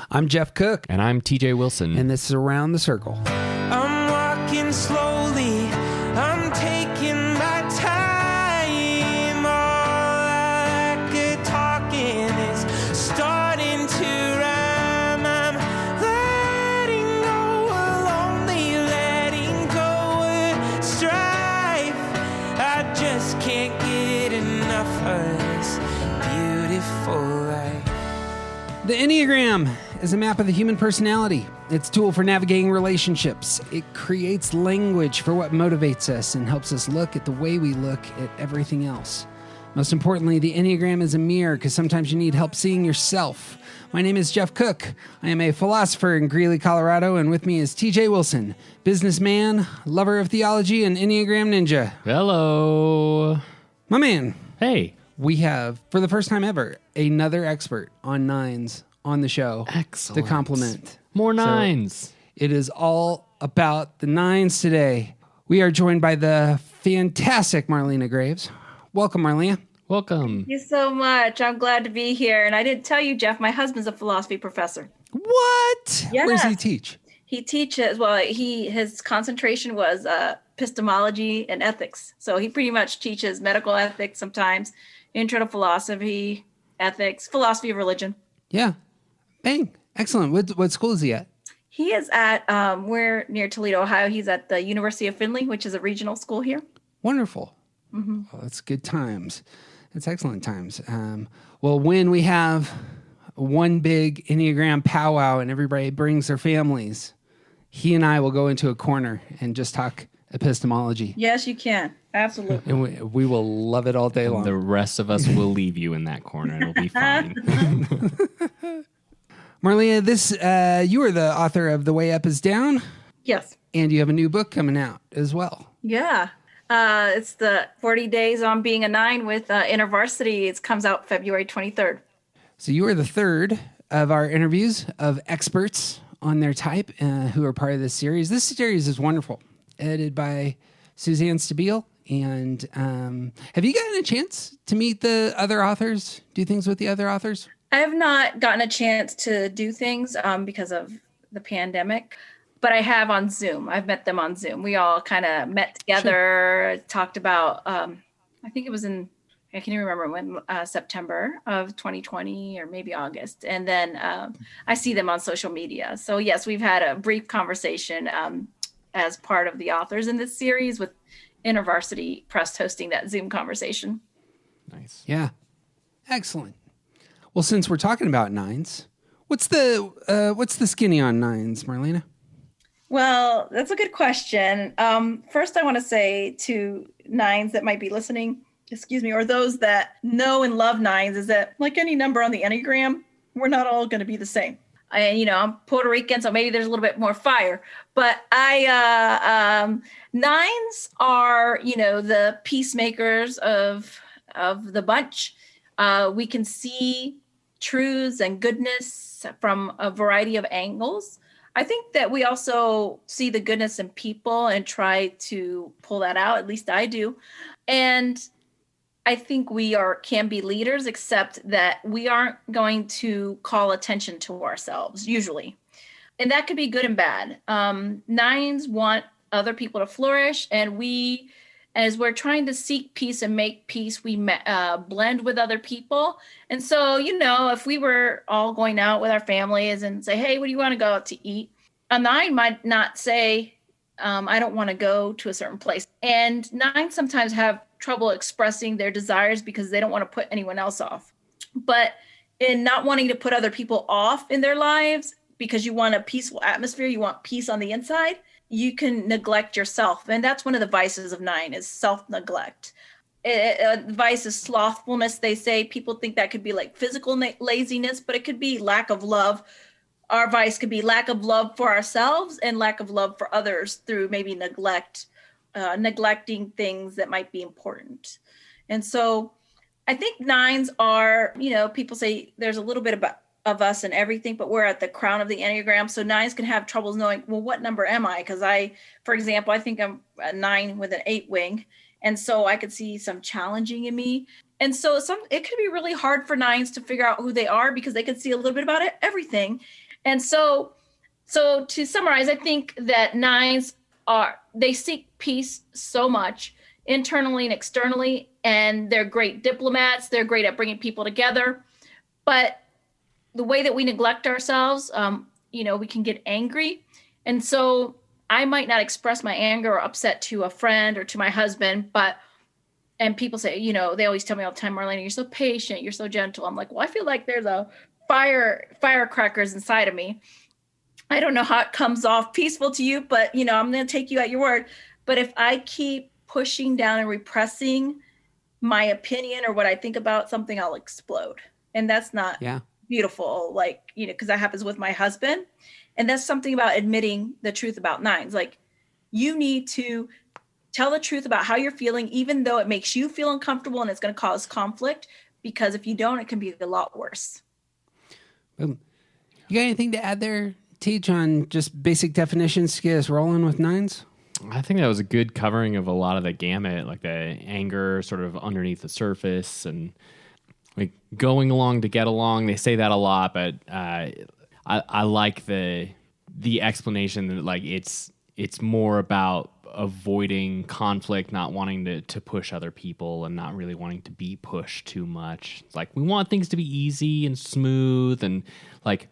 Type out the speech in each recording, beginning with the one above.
I'm Jeff Cook. And I'm TJ Wilson. And this is Around the Circle. I'm walking slowly. I'm taking my time. All that good talking is starting to rhyme. I'm letting go of lonely, letting go of strife. I just can't get enough of this beautiful life. The Enneagram is a map of the human personality. It's a tool for navigating relationships. It creates language for what motivates us and helps us look at the way we look at everything else. Most importantly, the Enneagram is a mirror because sometimes you need help seeing yourself. My name is Jeff Cook. I am a philosopher in Greeley, Colorado, and with me is TJ Wilson, businessman, lover of theology, and Enneagram ninja. Hello. My man. Hey. We have, for the first time ever, another expert on nines on the show. Excellent. To complement. More nines. So it is all about the nines today. We are joined by the fantastic Marlena Graves. Welcome, Marlena. Welcome. Thank you so much. I'm glad to be here. And I didn't tell you, Jeff, my husband's a philosophy professor. What? Yes. Where does he teach? He teaches, well, his concentration was epistemology and ethics. So he pretty much teaches medical ethics sometimes, intro to philosophy, ethics, philosophy of religion. Yeah. Bang. Excellent. What school is he at? He is at, we're near Toledo, Ohio. He's at the University of Findlay, which is a regional school here. Wonderful. Mm-hmm. Well, that's good times. That's excellent times. Well, when we have one big Enneagram powwow and everybody brings their families, he and I will go into a corner and just talk epistemology. Yes, you can. Absolutely. And we will love it all day long. The rest of us will leave you in that corner. It'll be fine. Marlena, you are the author of The Way Up is Down. Yes. And you have a new book coming out as well. Yeah. It's the 40 Days on Being a Nine with InterVarsity. It comes out February 23rd. So you are the third of our interviews of experts on their type who are part of this series. This series is wonderful, edited by Suzanne Stabile. And have you gotten a chance to meet the other authors, do things with the other authors? I have not gotten a chance to do things because of the pandemic, but I have on Zoom. I've met them on Zoom. We all kind of met together, talked about, I think it was I can't even remember when, September of 2020 or maybe August. And then I see them on social media. So yes, we've had a brief conversation as part of the authors in this series with InterVarsity Press hosting that Zoom conversation. Nice. Yeah. Excellent. Well, since we're talking about nines, what's the skinny on nines, Marlena? Well, that's a good question. First, I want to say to nines that might be listening, or those that know and love nines, is that like any number on the Enneagram, we're not all going to be the same. And, I'm Puerto Rican, so maybe there's a little bit more fire. But nines are, the peacemakers of the bunch. We can see truths and goodness from a variety of angles. I think that we also see the goodness in people and try to pull that out. At least I do. And I think we can be leaders, except that we aren't going to call attention to ourselves, usually. And that could be good and bad. Nines want other people to flourish, and as we're trying to seek peace and make peace, we blend with other people. And so, if we were all going out with our families and say, hey, what do you want to go out to eat? A nine might not say, I don't want to go to a certain place. And nines sometimes have trouble expressing their desires because they don't want to put anyone else off. But in not wanting to put other people off in their lives, because you want a peaceful atmosphere, you want peace on the inside, you can neglect yourself. And that's one of the vices of nine, is self-neglect. Vice is slothfulness. They say people think that could be like physical laziness, but it could be lack of love. Our vice could be lack of love for ourselves and lack of love for others through maybe neglecting things that might be important. And so I think nines are, people say there's a little bit of us and everything, but we're at the crown of the Enneagram. So nines can have troubles knowing, well, what number am I? Because for example, I think I'm a 9 with an 8 wing. And so I could see some challenging in me. And so it could be really hard for nines to figure out who they are because they can see a little bit about everything. And so to summarize, I think that nines they seek peace so much internally and externally, and they're great diplomats. They're great at bringing people together. But the way that we neglect ourselves, we can get angry. And so I might not express my anger or upset to a friend or to my husband, and people say, they always tell me all the time, Marlena, you're so patient, you're so gentle. I'm like, well, I feel like there's a firecrackers inside of me. I don't know how it comes off peaceful to you, but I'm going to take you at your word. But if I keep pushing down and repressing my opinion or what I think about something, I'll explode. And that's not beautiful, because that happens with my husband. And that's something about admitting the truth about nines. Like, you need to tell the truth about how you're feeling, even though it makes you feel uncomfortable and it's going to cause conflict, because if you don't, it can be a lot worse. You got anything to add there, Teach, on just basic definitions to get us rolling with nines? I think that was a good covering of a lot of the gamut, like the anger sort of underneath the surface and like going along to get along. They say that a lot, but I like the explanation that like it's more about avoiding conflict, not wanting to push other people and not really wanting to be pushed too much. It's like we want things to be easy and smooth, and like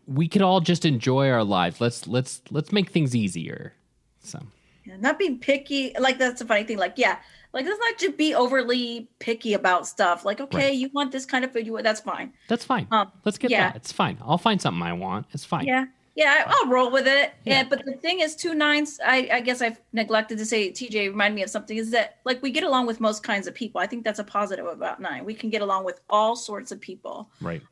we could all just enjoy our lives. Let's make things easier. So not being picky. Like, that's a funny thing. Like, like, let's not just be overly picky about stuff. Like, okay, right. You want this kind of food, that's fine. That's fine. Let's get that. It's fine. I'll find something I want. It's fine. Yeah, I'll roll with it. Yeah. But the thing is, 2 nines, I guess I've neglected to say, TJ, remind me of something, is that like we get along with most kinds of people. I think that's a positive about 9. We can get along with all sorts of people. Right.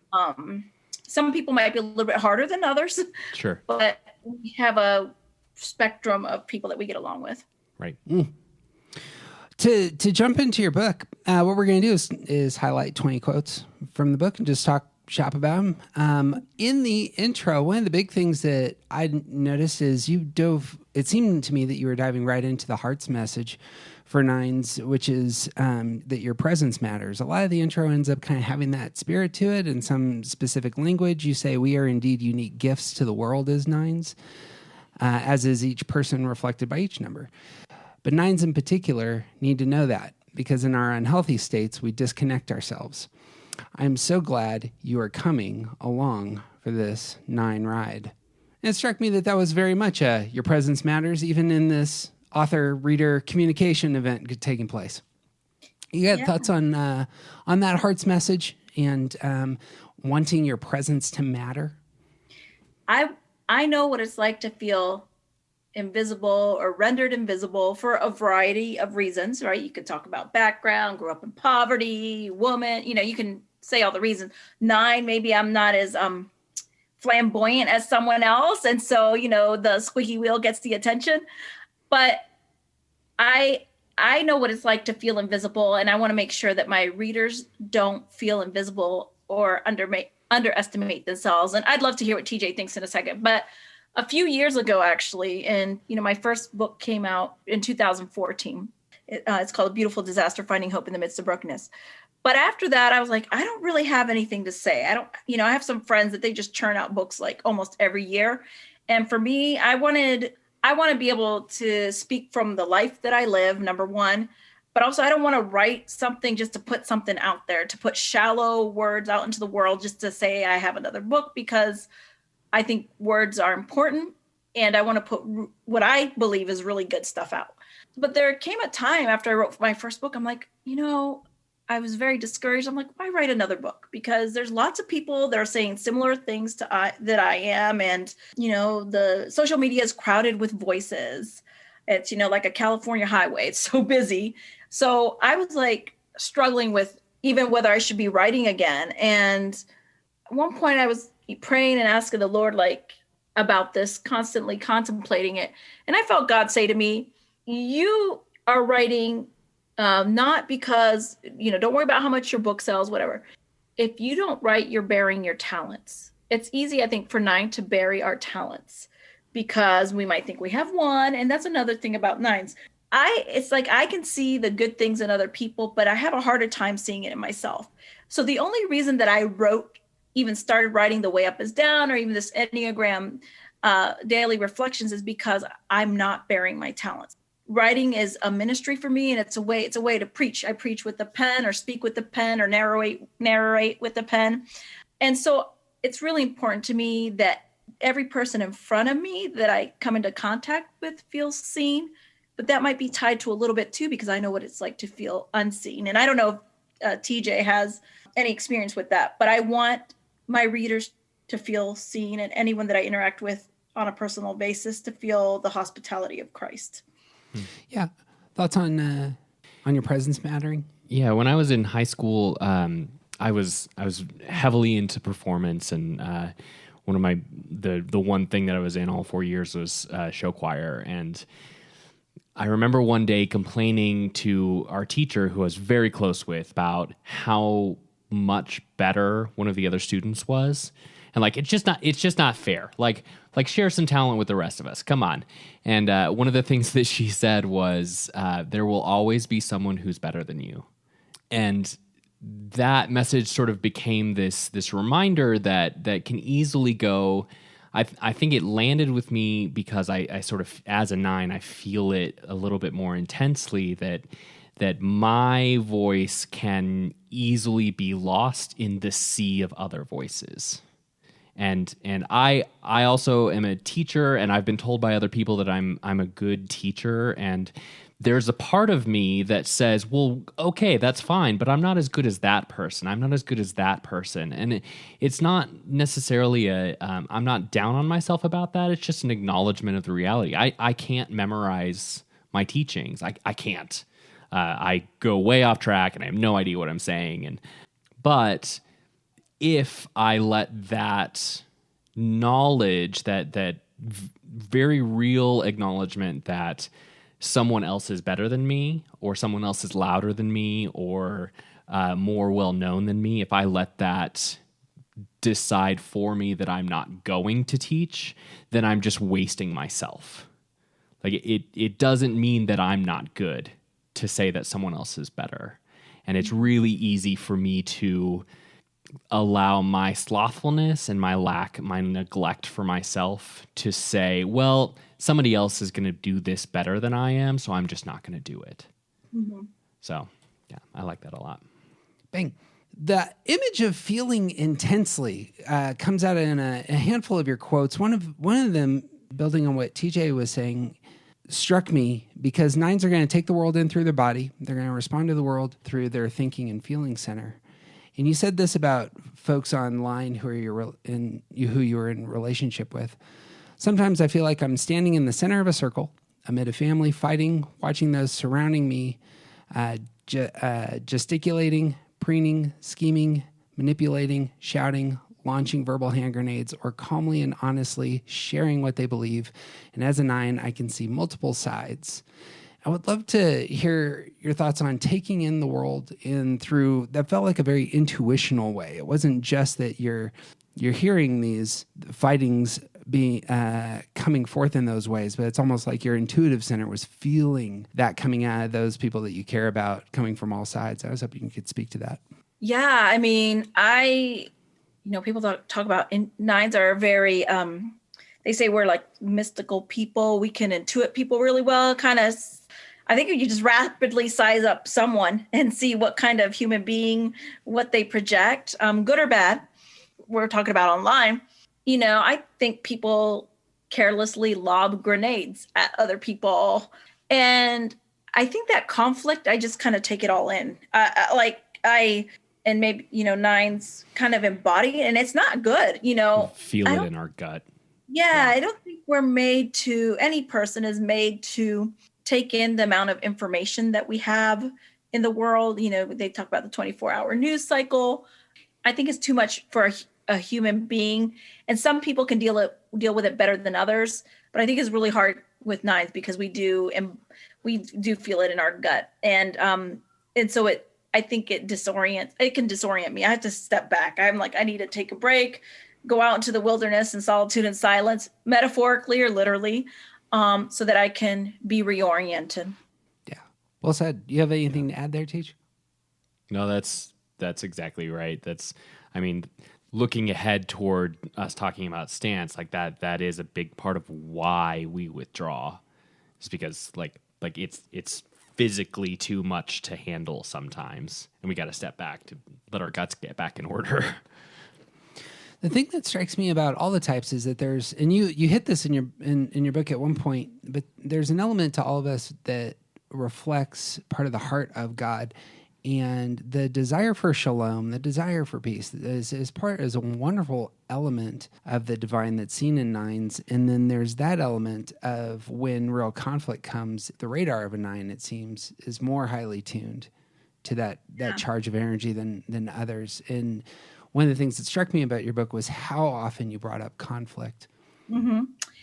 Some people might be a little bit harder than others. Sure. But we have a spectrum of people that we get along with. Right. To jump into your book, what we're going to do is highlight 20 quotes from the book and just talk shop about them. In the intro, one of the big things that I noticed is it seemed to me that you were diving right into the heart's message for nines, which is that your presence matters. A lot of the intro ends up kind of having that spirit to it in some specific language. You say, we are indeed unique gifts to the world as nines, as is each person reflected by each number. But nines in particular need to know that, because in our unhealthy states, we disconnect ourselves. I'm so glad you are coming along for this 9 ride. And it struck me that was very much your presence matters, even in this author-reader communication event taking place. You got thoughts on that heart's message and wanting your presence to matter? I know what it's like to feel invisible or rendered invisible for a variety of reasons, right? You could talk about background, grew up in poverty, woman, you can say all the reasons. 9, maybe I'm not as flamboyant as someone else. And so, the squeaky wheel gets the attention. But I know what it's like to feel invisible, and I want to make sure that my readers don't feel invisible or underestimate themselves. And I'd love to hear what TJ thinks in a second. But a few years ago, actually, and my first book came out in 2014. It's called A Beautiful Disaster: Finding Hope in the Midst of Brokenness. But after that, I was like, I don't really have anything to say. I have some friends that they just churn out books like almost every year. And for me, I want to be able to speak from the life that I live, number one. But also, I don't want to write something just to put something out there, to put shallow words out into the world just to say I have another book, because I think words are important. And I want to put what I believe is really good stuff out. But there came a time after I wrote my first book, I'm like, I was very discouraged. I'm like, why write another book? Because there's lots of people that are saying similar things that I am. And, the social media is crowded with voices. It's, like a California highway. It's so busy. So I was like struggling with even whether I should be writing again. And at one point I was praying and asking the Lord, about this, constantly contemplating it. And I felt God say to me, you are writing not because, don't worry about how much your book sells, whatever. If you don't write, you're burying your talents. It's easy, I think, for 9 to bury our talents because we might think we have one. And that's another thing about 9s. It's like I can see the good things in other people, but I have a harder time seeing it in myself. So the only reason that I wrote even started writing The Way Up is Down or even this Enneagram Daily Reflections is because I'm not bearing my talents. Writing is a ministry for me, and it's a way to preach. I preach with the pen or speak with the pen or narrate with the pen. And so it's really important to me that every person in front of me that I come into contact with feels seen, but that might be tied to a little bit too, because I know what it's like to feel unseen. And I don't know if TJ has any experience with that, but I want my readers to feel seen, and anyone that I interact with on a personal basis to feel the hospitality of Christ. Yeah. Thoughts on your presence mattering? Yeah, when I was in high school, I was heavily into performance, and one of the one thing that I was in all 4 years was show choir. And I remember one day complaining to our teacher, who I was very close with, about how much better one of the other students was. And like, it's just not fair. Like share some talent with the rest of us. Come on. And one of the things that she said was, there will always be someone who's better than you. And that message sort of became this reminder that can easily go. I think it landed with me because I sort of, as a 9, I feel it a little bit more intensely, that my voice can easily be lost in the sea of other voices. And I also am a teacher, and I've been told by other people that I'm a good teacher, and there's a part of me that says, well, okay, that's fine, but I'm not as good as that person. I'm not as good as that person. And it's not necessarily I'm not down on myself about that. It's just an acknowledgement of the reality. I can't memorize my teachings. I can't. I go way off track, and I have no idea what I'm saying. But if I let that knowledge, that very real acknowledgement that someone else is better than me, or someone else is louder than me, or more well-known than me, if I let that decide for me that I'm not going to teach, then I'm just wasting myself. Like, it doesn't mean that I'm not good to say that someone else is better. And it's really easy for me to allow my slothfulness and my neglect for myself to say, well, somebody else is going to do this better than I am, so I'm just not going to do it. Mm-hmm. So, yeah, I like that a lot. Bang. The image of feeling intensely comes out in a handful of your quotes. One of them, building on what TJ was saying, struck me because 9s are going to take the world in through their body. They're going to respond to the world through their thinking and feeling center. And you said this about folks online who you're in relationship with. Sometimes I feel like I'm standing in the center of a circle amid a family fighting, watching those surrounding me, gesticulating, preening, scheming, manipulating, shouting, launching verbal hand grenades, or calmly and honestly sharing what they believe. And as a 9, I can see multiple sides. I would love to hear your thoughts on taking in the world through that felt like a very intuitional way. It wasn't just that you're hearing these fightings being coming forth in those ways, but it's almost like your intuitive center was feeling that coming out of those people that you care about, coming from all sides. I was hoping you could speak to that. Yeah, I mean, people talk about 9s are very, they say we're like mystical people. We can intuit people really well, kind of. I think if you just rapidly size up someone and see what kind of human being, what they project, good or bad, we're talking about online. I think people carelessly lob grenades at other people. And I think that conflict, I just kind of take it all in. And maybe, 9s kind of embody it, and it's not good, Feel it in our gut. Yeah, I don't think any person is made to take in the amount of information that we have in the world. They talk about the 24-hour news cycle. I think it's too much for a human being, and some people can deal with it better than others. But I think it's really hard with 9s because we do feel it in our gut, and so I think it can disorient me. I have to step back. I'm like, I need to take a break, go out into the wilderness in solitude and silence, metaphorically or literally, so that I can be reoriented. Yeah. Well said. Do you have anything to add there, Teach? No, that's exactly right. looking ahead toward us talking about stance, like that is a big part of why we withdraw. It's because like it's physically too much to handle sometimes, and we got to step back to let our guts get back in order. The thing that strikes me about all the types is that there's, and you hit this in your book at one point, but there's an element to all of us that reflects part of the heart of God, and the desire for shalom, the desire for peace, is a wonderful element of the divine that's seen in nines. And then there's that element of when real conflict comes, the radar of a nine, it seems, is more highly tuned to that charge of energy than others. And one of the things that struck me about your book was how often you brought up conflict. Mm-hmm.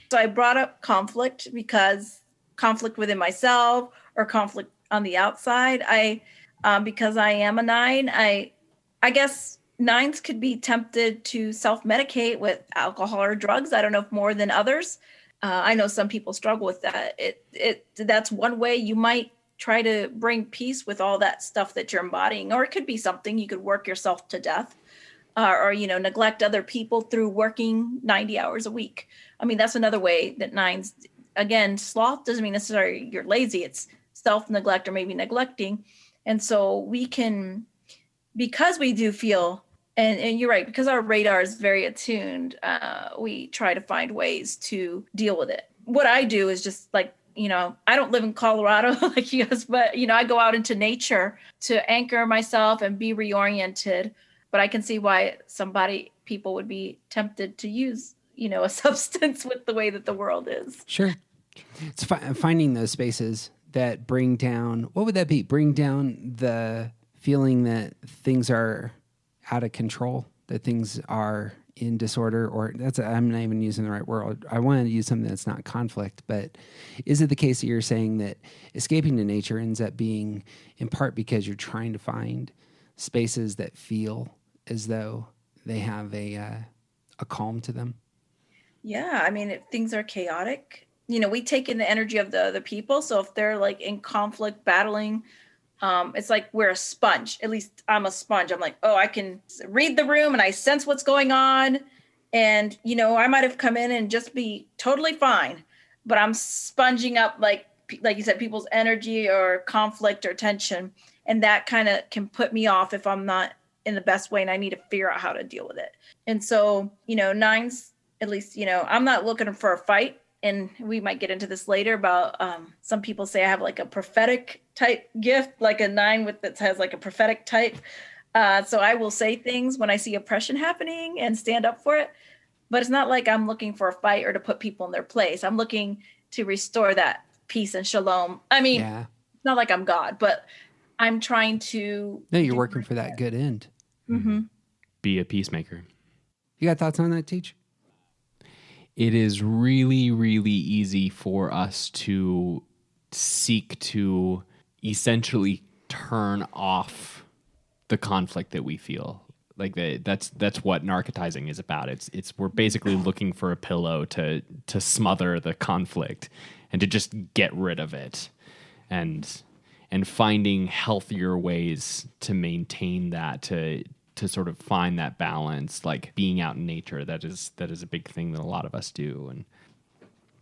So I brought up conflict because conflict within myself or conflict on the outside. Because I am a nine, I guess nines could be tempted to self-medicate with alcohol or drugs. I don't know if more than others. I know some people struggle with that. That's one way you might try to bring peace with all that stuff that you're embodying. Or it could be something you could work yourself to death. Or neglect other people through working 90 hours a week. I mean, that's another way that nines, again, sloth doesn't mean necessarily you're lazy. It's self-neglect or maybe neglecting. And so we can, because we do feel, and you're right, because our radar is very attuned, we try to find ways to deal with it. What I do is just like, I don't live in Colorado like you guys, but, I go out into nature to anchor myself and be reoriented. But I can see why people would be tempted to use, a substance with the way that the world is. Sure. It's finding those spaces that bring down, what would that be? Bring down the feeling that things are out of control, that things are in disorder, or I'm not even using the right word. I want to use something that's not conflict, but is it the case that you're saying that escaping to nature ends up being in part because you're trying to find spaces that feel as though they have a calm to them? Yeah. I mean, if things are chaotic, we take in the energy of the other people. So if they're like in conflict, battling, it's like we're a sponge. At least I'm a sponge. I'm like, I can read the room and I sense what's going on. And, I might have come in and just be totally fine, but I'm sponging up, like you said, people's energy or conflict or tension. And that kind of can put me off if I'm not in the best way and I need to figure out how to deal with it. And so, nines, at least, I'm not looking for a fight. And we might get into this later about some people say I have like a prophetic type gift, like a nine that has like a prophetic type. So I will say things when I see oppression happening and stand up for it. But it's not like I'm looking for a fight or to put people in their place. I'm looking to restore that peace and shalom. I mean, It's not like I'm God, but I'm trying to. No, you're working for that good end. Mm-hmm. Be a peacemaker. You got thoughts on that, Teach? It is really, really easy for us to seek to essentially turn off the conflict that we feel. Like that's what narcotizing is about. We're basically looking for a pillow to smother the conflict and to just get rid of it, and finding healthier ways to maintain that, to sort of find that balance, like being out in nature. That is a big thing that a lot of us do.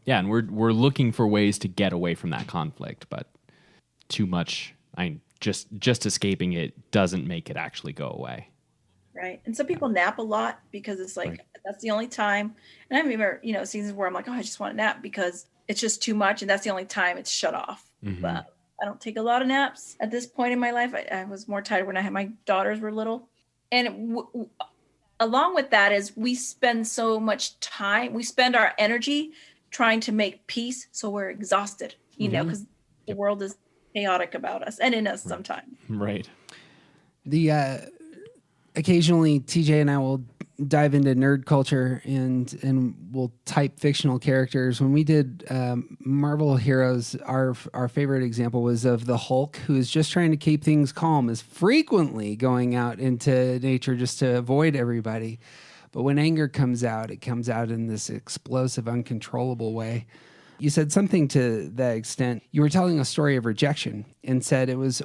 And we're looking for ways to get away from that conflict, but too much, just escaping it doesn't make it actually go away. Right. And some people nap a lot because it's like, That's the only time. And I remember, seasons where I'm like, I just want to nap because it's just too much. And that's the only time it's shut off. Mm-hmm. But I don't take a lot of naps at this point in my life. I was more tired when my daughters were little. And along with that is we spend so much time, we spend our energy trying to make peace. So we're exhausted, because the world is chaotic about us and in us sometimes. Right. Occasionally TJ and I will dive into nerd culture and we'll type fictional characters. When we did Marvel Heroes, our favorite example was of the Hulk, who is just trying to keep things calm, is frequently going out into nature just to avoid everybody. But when anger comes out, it comes out in this explosive, uncontrollable way. You said something to that extent. You were telling a story of rejection and said it was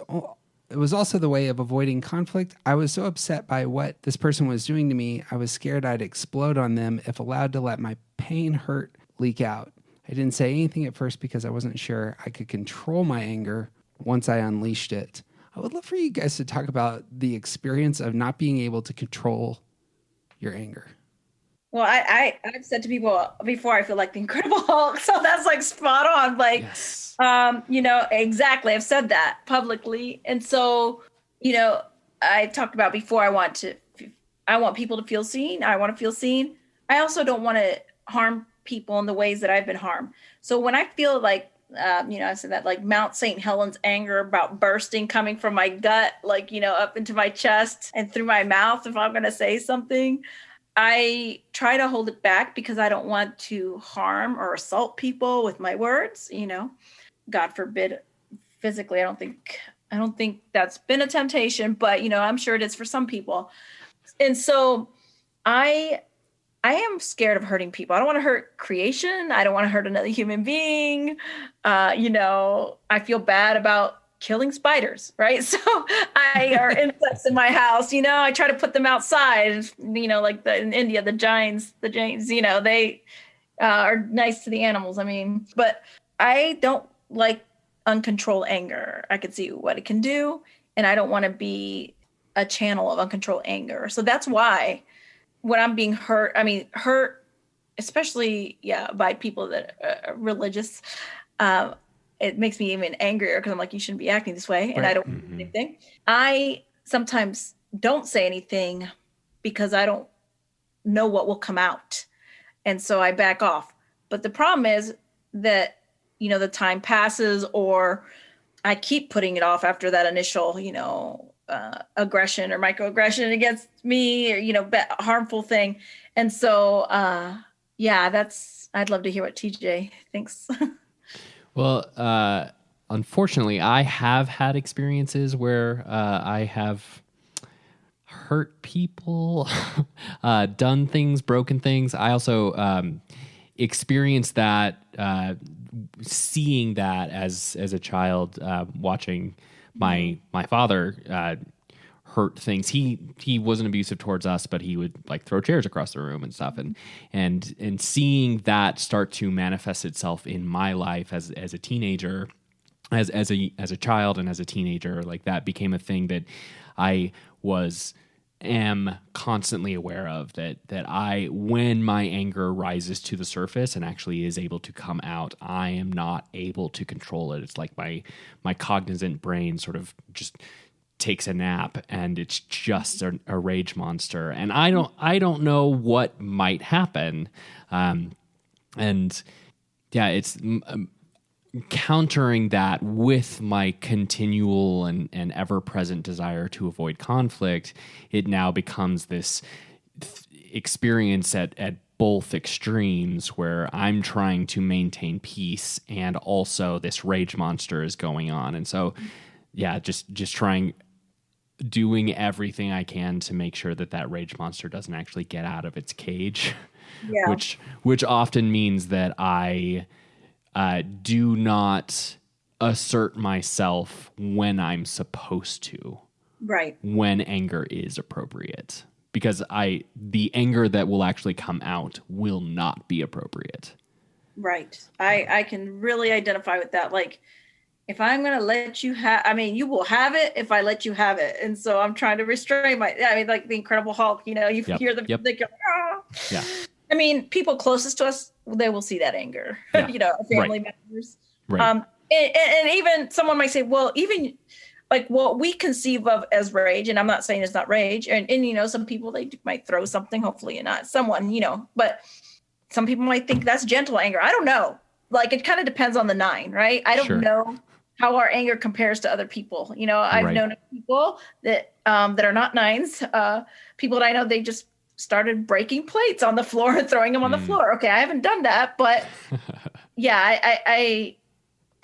It was also the way of avoiding conflict. I was so upset by what this person was doing to me, I was scared I'd explode on them if allowed to let my pain, hurt, leak out. I didn't say anything at first because I wasn't sure I could control my anger once I unleashed it. I would love for you guys to talk about the experience of not being able to control your anger. Well, I've said to people before, I feel like the Incredible Hulk, so that's like spot on. Like, Yes. Exactly. I've said that publicly, and so I talked about before. I want people to feel seen. I want to feel seen. I also don't want to harm people in the ways that I've been harmed. So when I feel like, I said that like Mount St. Helens anger about bursting coming from my gut, like up into my chest and through my mouth. If I'm going to say something, I try to hold it back because I don't want to harm or assault people with my words, God forbid physically. I don't think that's been a temptation, but I'm sure it is for some people. And so I am scared of hurting people. I don't want to hurt creation. I don't want to hurt another human being. I feel bad about killing spiders, right? So or insects in my house, I try to put them outside, like in India, the Jains, they are nice to the animals. But I don't like uncontrolled anger. I can see what it can do, and I don't want to be a channel of uncontrolled anger. So that's why when I'm being hurt, especially, by people that are religious, it makes me even angrier because I'm like, you shouldn't be acting this way. And I don't do anything. I sometimes don't say anything because I don't know what will come out. And so I back off. But the problem is that, the time passes, or I keep putting it off after that initial, aggression or microaggression against me, or, harmful thing. And so, I'd love to hear what TJ thinks. Well, unfortunately, I have had experiences where I have hurt people, done things, broken things. I also experienced that, seeing that as a child, watching my father hurt things. He wasn't abusive towards us, but he would like throw chairs across the room and stuff. And seeing that start to manifest itself in my life as a teenager, as a child and as a teenager, like that became a thing that I am constantly aware of, that when my anger rises to the surface and actually is able to come out, I am not able to control it. It's like my cognizant brain sort of just takes a nap, and it's just a rage monster, and I don't know what might happen, it's countering that with my continual and ever-present desire to avoid conflict. It now becomes this experience at both extremes where I'm trying to peace and also this rage monster is going on. And so just doing everything I can to make sure that rage monster doesn't actually get out of its cage, which often means that I do not assert myself when I'm supposed to, right? When anger is appropriate, because the anger that will actually come out will not be appropriate. Right. I can really identify with that. Like, if I'm going to let you have, you will have it if I let you have it. And so I'm trying to restrain like the Incredible Hulk, you hear them, they go, ah. Yeah. People closest to us, they will see that anger, family members. Right. And even someone might say, well, even like what we conceive of as rage, and I'm not saying it's not rage, and some people, they might throw something, hopefully not someone, but some people might think that's gentle anger. I don't know. Like, it kind of depends on the 9, right? I don't know how our anger compares to other people. I've known people that are not 9s, people that I know, they just started breaking plates on the floor and throwing them on the floor. Okay, I haven't done that, but I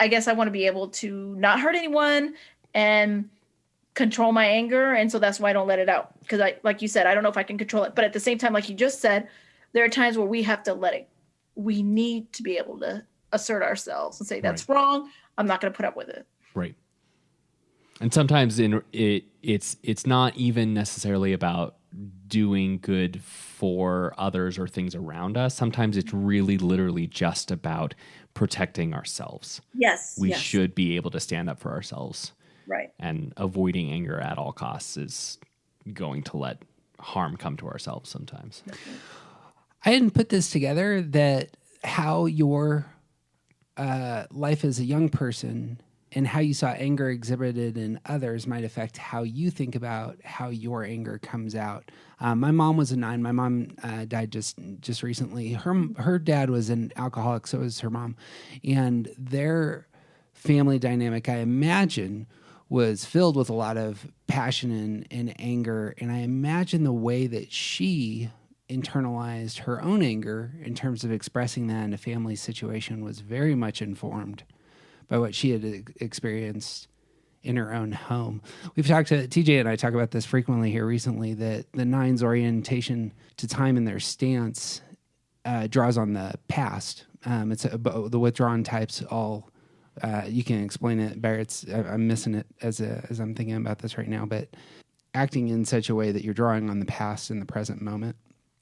guess I want to be able to not hurt anyone and control my anger, and so that's why I don't let it out, because like you said, I don't know if I can control it, but at the same time, like you just said, there are times where we have to let it. We need to be able to assert ourselves and say, that's wrong. I'm not going to put up with it. Right. And sometimes it's not even necessarily about doing good for others or things around us. Sometimes it's really literally just about protecting ourselves. Yes. We yes. should be able to stand up for ourselves. Right. And avoiding anger at all costs is going to let harm come to ourselves sometimes. I hadn't put this together, that how your life as a young person and how you saw anger exhibited in others might affect how you think about how your anger comes out. My mom was a 9. My mom died just recently. Her dad was an alcoholic, so was her mom. And their family dynamic, I imagine, was filled with a lot of passion and anger. And I imagine the way that she internalized her own anger in terms of expressing that in a family situation was very much informed by what she had experienced in her own home. We've talked to TJ and I talk about this frequently here recently, that the 9's orientation to time in their stance draws on the past. It's the withdrawn types all. You can explain it better. I'm missing it as I'm thinking about this right now, but acting in such a way that you're drawing on the past in the present moment.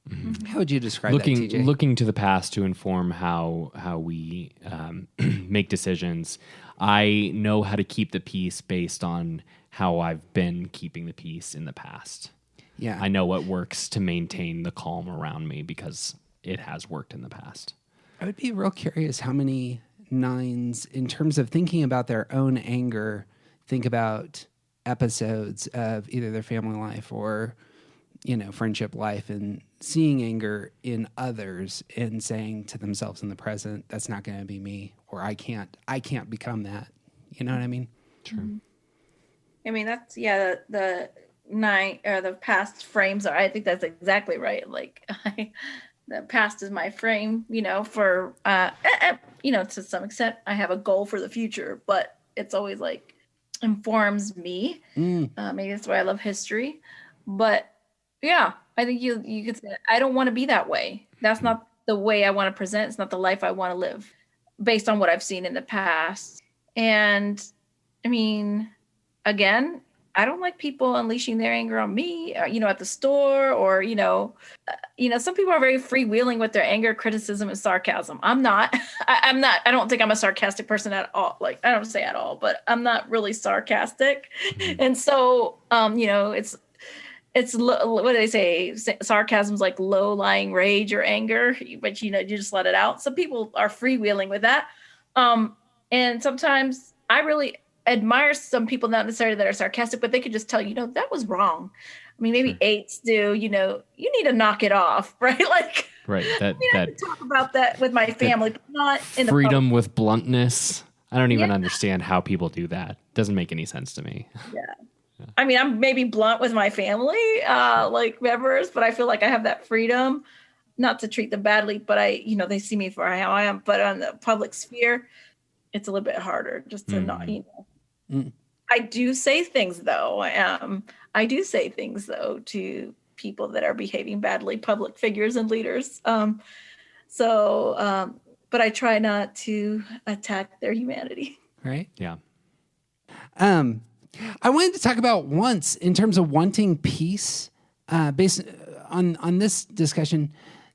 Mm-hmm. How would you describe that, TJ? Looking to the past to inform how we make decisions. I know how to keep the peace based on how I've been keeping the peace in the past. Yeah, I know what works to maintain the calm around me because it has worked in the past. I would be real curious how many 9's, in terms of thinking about their own anger, think about episodes of either their family life or friendship life, and seeing anger in others and saying to themselves in the present, that's not going to be me, or I can't become that. You know what I mean? Sure. I mean, that's, the 9 or the past frames are, I think that's exactly right. Like the past is my frame, for, to some extent I have a goal for the future, but it's always like informs me. Maybe that's why I love history, but yeah, I think you could say, I don't want to be that way. That's not the way I want to present. It's not the life I want to live based on what I've seen in the past. And I mean, again, I don't like people unleashing their anger on me, at the store, or, some people are very freewheeling with their anger, criticism, and sarcasm. I'm not. I'm not. I don't think I'm a sarcastic person at all. Like, I don't say at all, but I'm not really sarcastic. And so, it's what do they say? Sarcasm's like low-lying rage or anger, but you just let it out. Some people are freewheeling with that, and sometimes I really admire some people, not necessarily that are sarcastic, but they could just tell that was wrong. I mean, maybe 8s do. You need to knock it off, right? Like, right. I can talk about that with my family, but not in freedom with bluntness. I don't even understand how people do that. Doesn't make any sense to me. Yeah. I mean, I'm maybe blunt with my family, like members, but I feel like I have that freedom, not to treat them badly, but they see me for how I am. But on the public sphere, it's a little bit harder just to not, I do say things though. I do say things though to people that are behaving badly, public figures and leaders. But I try not to attack their humanity. Right? Yeah. I wanted to talk about once in terms of wanting peace, based on this discussion,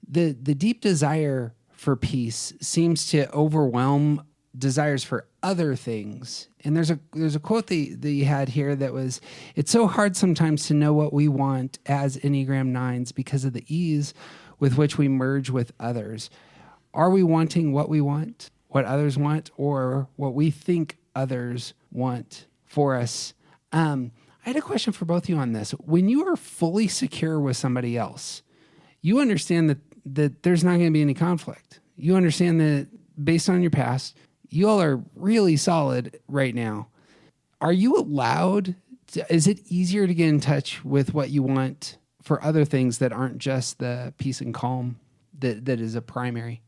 the deep desire for peace seems to overwhelm desires for other things. And there's a quote that you had here that was, it's so hard sometimes to know what we want as Enneagram 9s because of the ease with which we merge with others. Are we wanting what we want, what others want, or what we think others want for us? I had a question for both of you on this. When you are fully secure with somebody else, you understand that there's not going to be any conflict. You understand that based on your past, you all are really solid right now. Are you allowed is it easier to get in touch with what you want for other things that aren't just the peace and calm that is a primary?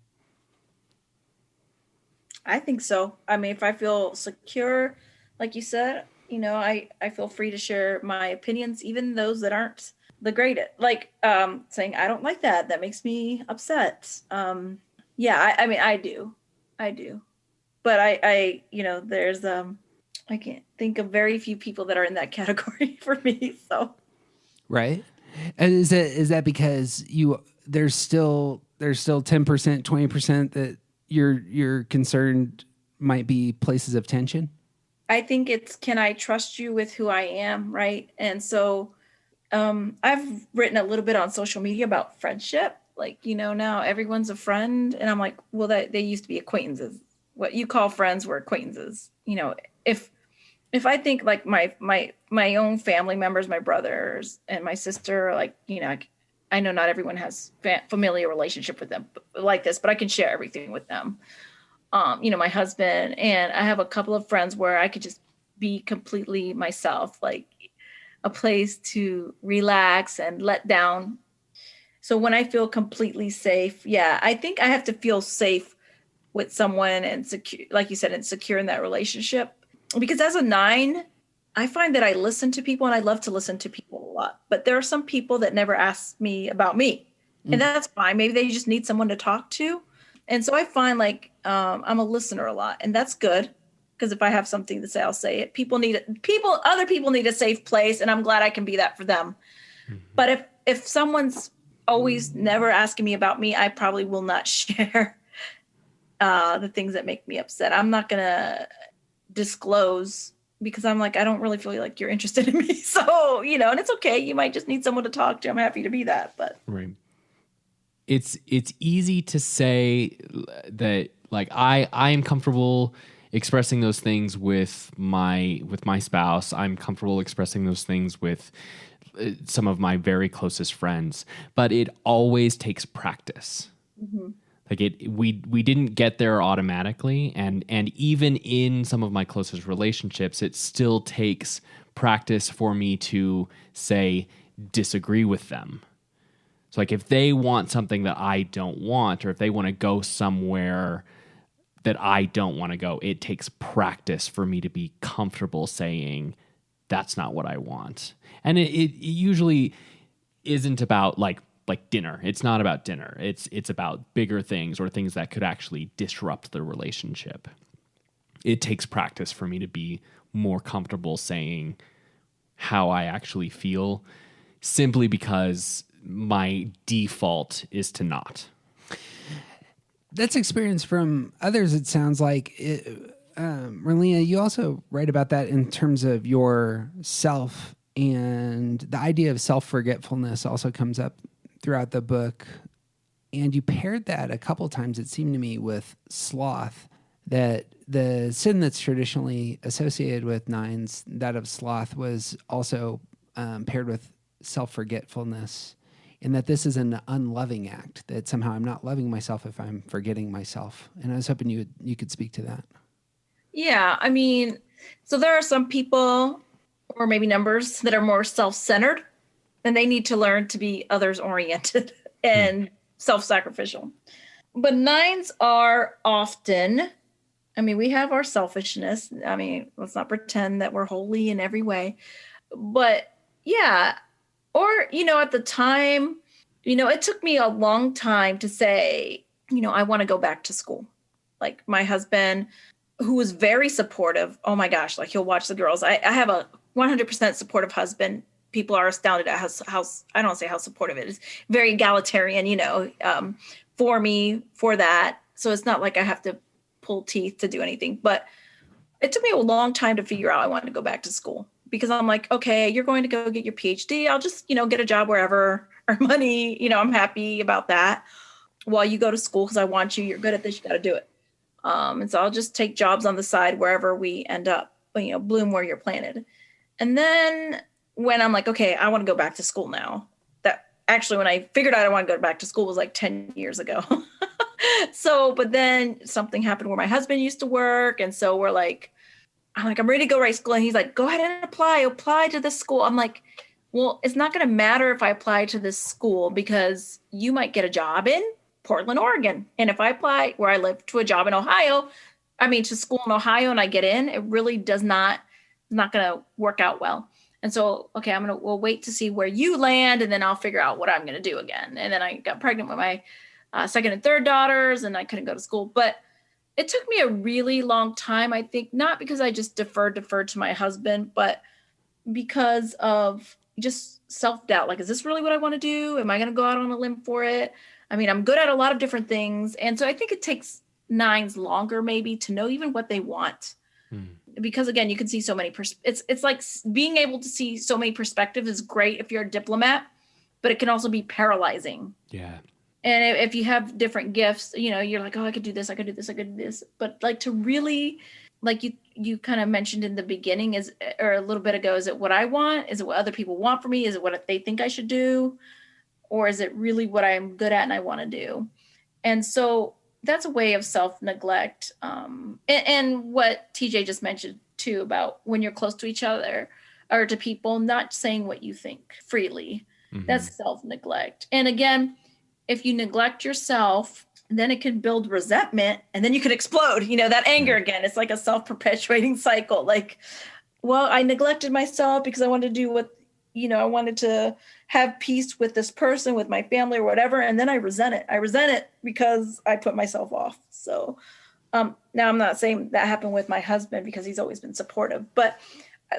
I think so. I mean, if I feel secure, like you said, I feel free to share my opinions, even those that aren't the greatest. Like saying, I don't like that. That makes me upset. I mean, I do. But I there's I can't think of very few people that are in that category for me. So, Right. And is that because there's still 10%, 20% that you're concerned might be places of tension? I think it's, can I trust you with who I am, right? And so I've written a little bit on social media about friendship. Like, now everyone's a friend. And I'm like, well, they used to be acquaintances. What you call friends were acquaintances. If I think like my own family members, my brothers and my sister, like, I know not everyone has familiar relationship with them like this, but I can share everything with them. My husband, and I have a couple of friends where I could just be completely myself, like a place to relax and let down. So when I feel completely safe, yeah, I think I have to feel safe with someone and secure, like you said, and secure in that relationship. Because as a 9, I find that I listen to people and I love to listen to people a lot. But there are some people that never ask me about me. And that's fine. Maybe they just need someone to talk to. And so I find like I'm a listener a lot, and that's good, because if I have something to say, I'll say it. Other people need a safe place, and I'm glad I can be that for them. Mm-hmm. But if someone's always never asking me about me, I probably will not share the things that make me upset. I'm not gonna disclose, because I'm like, I don't really feel like you're interested in me. So, and it's okay. You might just need someone to talk to. I'm happy to be that, but right. It's easy to say that, like, I am comfortable expressing those things with my spouse. I'm comfortable expressing those things with some of my very closest friends, but it always takes practice. Mm-hmm. Like we didn't get there automatically, and even in some of my closest relationships, it still takes practice for me to say disagree with them. So like if they want something that I don't want, or if they want to go somewhere that I don't want to go, it takes practice for me to be comfortable saying that's not what I want. And it usually isn't about like dinner. It's not about dinner. It's about bigger things, or things that could actually disrupt the relationship. It takes practice for me to be more comfortable saying how I actually feel, simply because my default is to not. That's experience from others. It sounds like Marlena, you also write about that in terms of your self, and the idea of self-forgetfulness also comes up throughout the book. And you paired that a couple times, it seemed to me, with sloth, that the sin that's traditionally associated with 9s, that of sloth, was also paired with self-forgetfulness, and that this is an unloving act, that somehow I'm not loving myself if I'm forgetting myself. And I was hoping you could speak to that. Yeah, I mean, so there are some people, or maybe numbers, that are more self-centered, and they need to learn to be others-oriented and self-sacrificial. But 9s are often, we have our selfishness. Let's not pretend that we're holy in every way. But yeah, or, at the time, it took me a long time to say, I want to go back to school. Like my husband, who was very supportive. Oh my gosh, like he'll watch the girls. I have a 100% supportive husband. People are astounded at how I don't say how supportive it is. Very egalitarian, for me, for that. So it's not like I have to pull teeth to do anything. But it took me a long time to figure out I wanted to go back to school, because I'm like, okay, you're going to go get your PhD. I'll just, get a job wherever, earn money. I'm happy about that while you go to school, because I want you. You're good at this. You got to do it. And so I'll just take jobs on the side wherever we end up, bloom where you're planted. And then when I'm like, okay, I want to go back to school now. That actually, when I figured out I want to go back to school was like 10 years ago. So, but then something happened where my husband used to work. And so I'm ready to go right to school. And he's like, go ahead and apply to this school. I'm like, well, it's not going to matter if I apply to this school, because you might get a job in Portland, Oregon. And if I apply where I live to a job in Ohio, to school in Ohio, and I get in, it really it's not going to work out well. And so, okay, we'll wait to see where you land, and then I'll figure out what I'm going to do again. And then I got pregnant with my second and third daughters, and I couldn't go to school. But it took me a really long time, I think, not because I just deferred to my husband, but because of just self-doubt. Like, is this really what I want to do? Am I going to go out on a limb for it? I mean, I'm good at a lot of different things. And so I think it takes nines longer maybe to know even what they want. Because again, you can see so many, it's like being able to see so many perspectives is great if you're a diplomat, but it can also be paralyzing. Yeah. And if you have different gifts, you know, you're like, oh, I could do this, I could do this, I could do this. But like to really, like you kind of mentioned in the beginning or a little bit ago, is it what I want? Is it what other people want from me? Is it what they think I should do? Or is it really what I'm good at and I want to do? And so that's a way of self-neglect. And what TJ just mentioned too, about when you're close to each other or to people, not saying what you think freely. That's self-neglect. And again, if you neglect yourself, then it can build resentment and then you could explode, you know, that anger again. It's like a self-perpetuating cycle. Like, well, I neglected myself because I wanted to do what, you know, I wanted to have peace with this person, with my family or whatever. And then I resent it. I resent it because I put myself off. So now I'm not saying that happened with my husband because he's always been supportive, but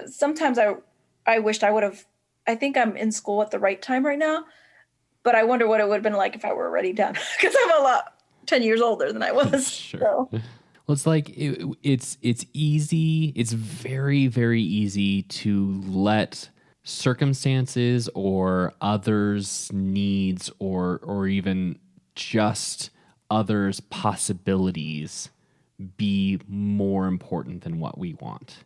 sometimes I wished I would have, I think I'm in school at the right time right now, but I wonder what it would have been like if I were already done because I'm a lot 10 years older than I was. Sure. So. Well, it's like it's easy. It's very, very easy to let circumstances or others' needs or even just others' possibilities be more important than what we want.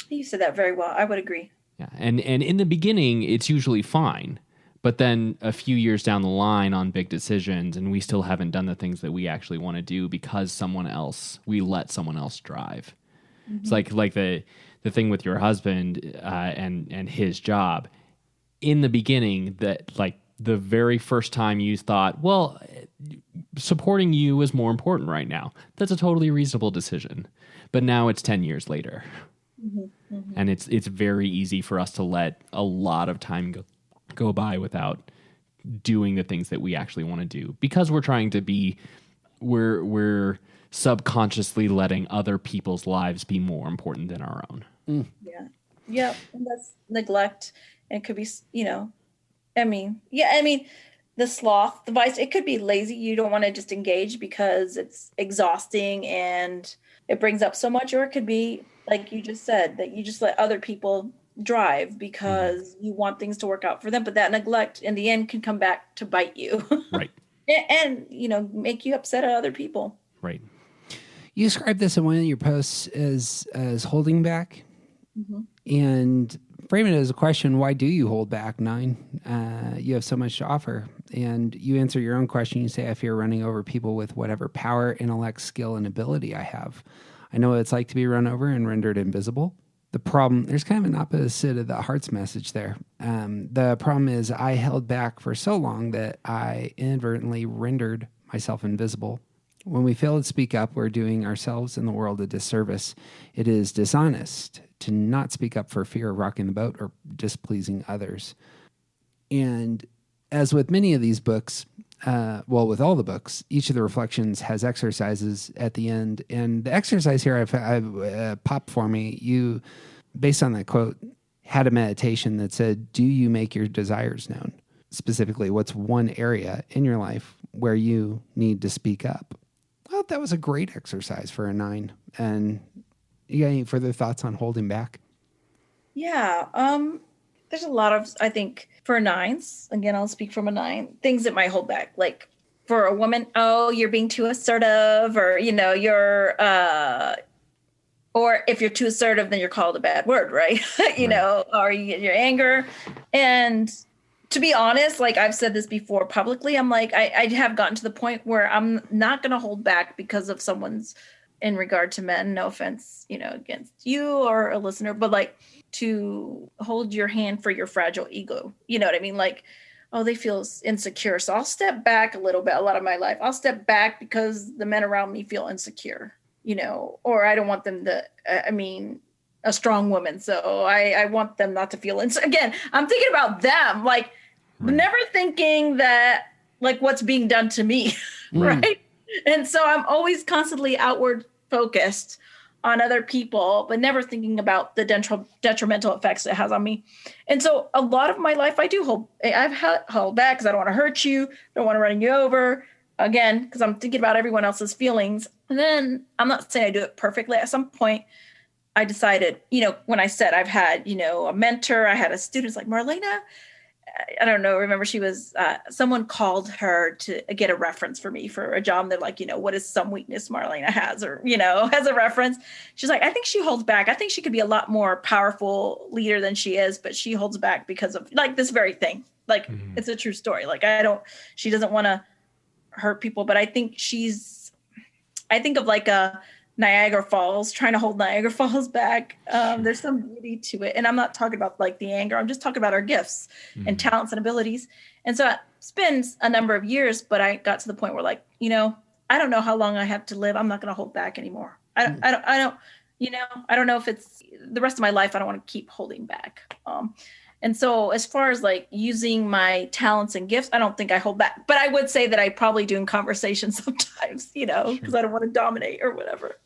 You said that very well. I would agree. Yeah. And in the beginning, it's usually fine. But then a few years down the line on big decisions, and we still haven't done the things that we actually want to do because we let someone else drive. It's like the thing with your husband and his job. In the beginning, that like the very first time you thought, well, supporting you is more important right now. That's a totally reasonable decision. But now it's 10 years later. And it's very easy for us to let a lot of time go by without doing the things that we actually want to do because we're subconsciously letting other people's lives be more important than our own. Yeah. And that's neglect. And it could be, you know, the sloth, the vice, it could be lazy. You don't want to just engage because it's exhausting and it brings up so much, or it could be like you just said, that you just let other people drive because you want things to work out for them. But that neglect in the end can come back to bite you. Right. and, you know, make you upset at other people. Right. You described this in one of your posts as holding back and frame it as a question. Why do you hold back, 9? You have so much to offer. And you answer your own question. You say, I fear running over people with whatever power, intellect, skill, and ability I have. I know what it's like to be run over and rendered invisible. The problem, there's kind of an opposite of the heart's message there. The problem is I held back for so long that I inadvertently rendered myself invisible. When we fail to speak up, we're doing ourselves and the world a disservice. It is dishonest to not speak up for fear of rocking the boat or displeasing others. And as with many of these books, with all the books, each of the reflections has exercises at the end. And the exercise here I've popped for me, you, based on that quote, had a meditation that said, do you make your desires known? Specifically, what's one area in your life where you need to speak up? Well, that was a great exercise for a 9. And you got any further thoughts on holding back? Yeah. There's a lot of, I think, for 9s, again, I'll speak from a 9, things that might hold back. Like for a woman, oh, you're being too assertive, or, you know, or if you're too assertive, then you're called a bad word, right? you know, or you get your anger. And to be honest, like I've said this before publicly, I'm like, I have gotten to the point where I'm not going to hold back because of someone's, in regard to men, no offense, you know, against you or a listener, but like to hold your hand for your fragile ego. You know what I mean? Like, oh, they feel insecure. So I'll step back a little bit. A lot of my life, I'll step back because the men around me feel insecure, you know, or I don't want them to, a strong woman. So I want them not to feel insecure. Again, I'm thinking about them, like never thinking that like what's being done to me. Right. And so I'm always constantly outward focused on other people, but never thinking about the detrimental effects it has on me. And so a lot of my life, I've held back because I don't want to hurt you, don't want to run you over. Again, because I'm thinking about everyone else's feelings. And then I'm not saying I do it perfectly. At some point, I decided, when I said I've had, a mentor, I had a student like Marlena. I don't know. Remember, she was, someone called her to get a reference for me for a job. They're like, what is some weakness Marlena has, or, as a reference. She's like, I think she holds back. I think she could be a lot more powerful leader than she is, but she holds back because of like this very thing. Like, It's a true story. Like, she doesn't want to hurt people, but I think I think of like a Niagara Falls, trying to hold Niagara Falls back. There's some beauty to it. And I'm not talking about like the anger. I'm just talking about our gifts and talents and abilities. And so it's been a number of years, but I got to the point where like, I don't know how long I have to live. I'm not going to hold back anymore. I don't know if it's the rest of my life. I don't want to keep holding back. And so as far as like using my talents and gifts, I don't think I hold back, but I would say that I probably do in conversation sometimes, because I don't want to dominate or whatever.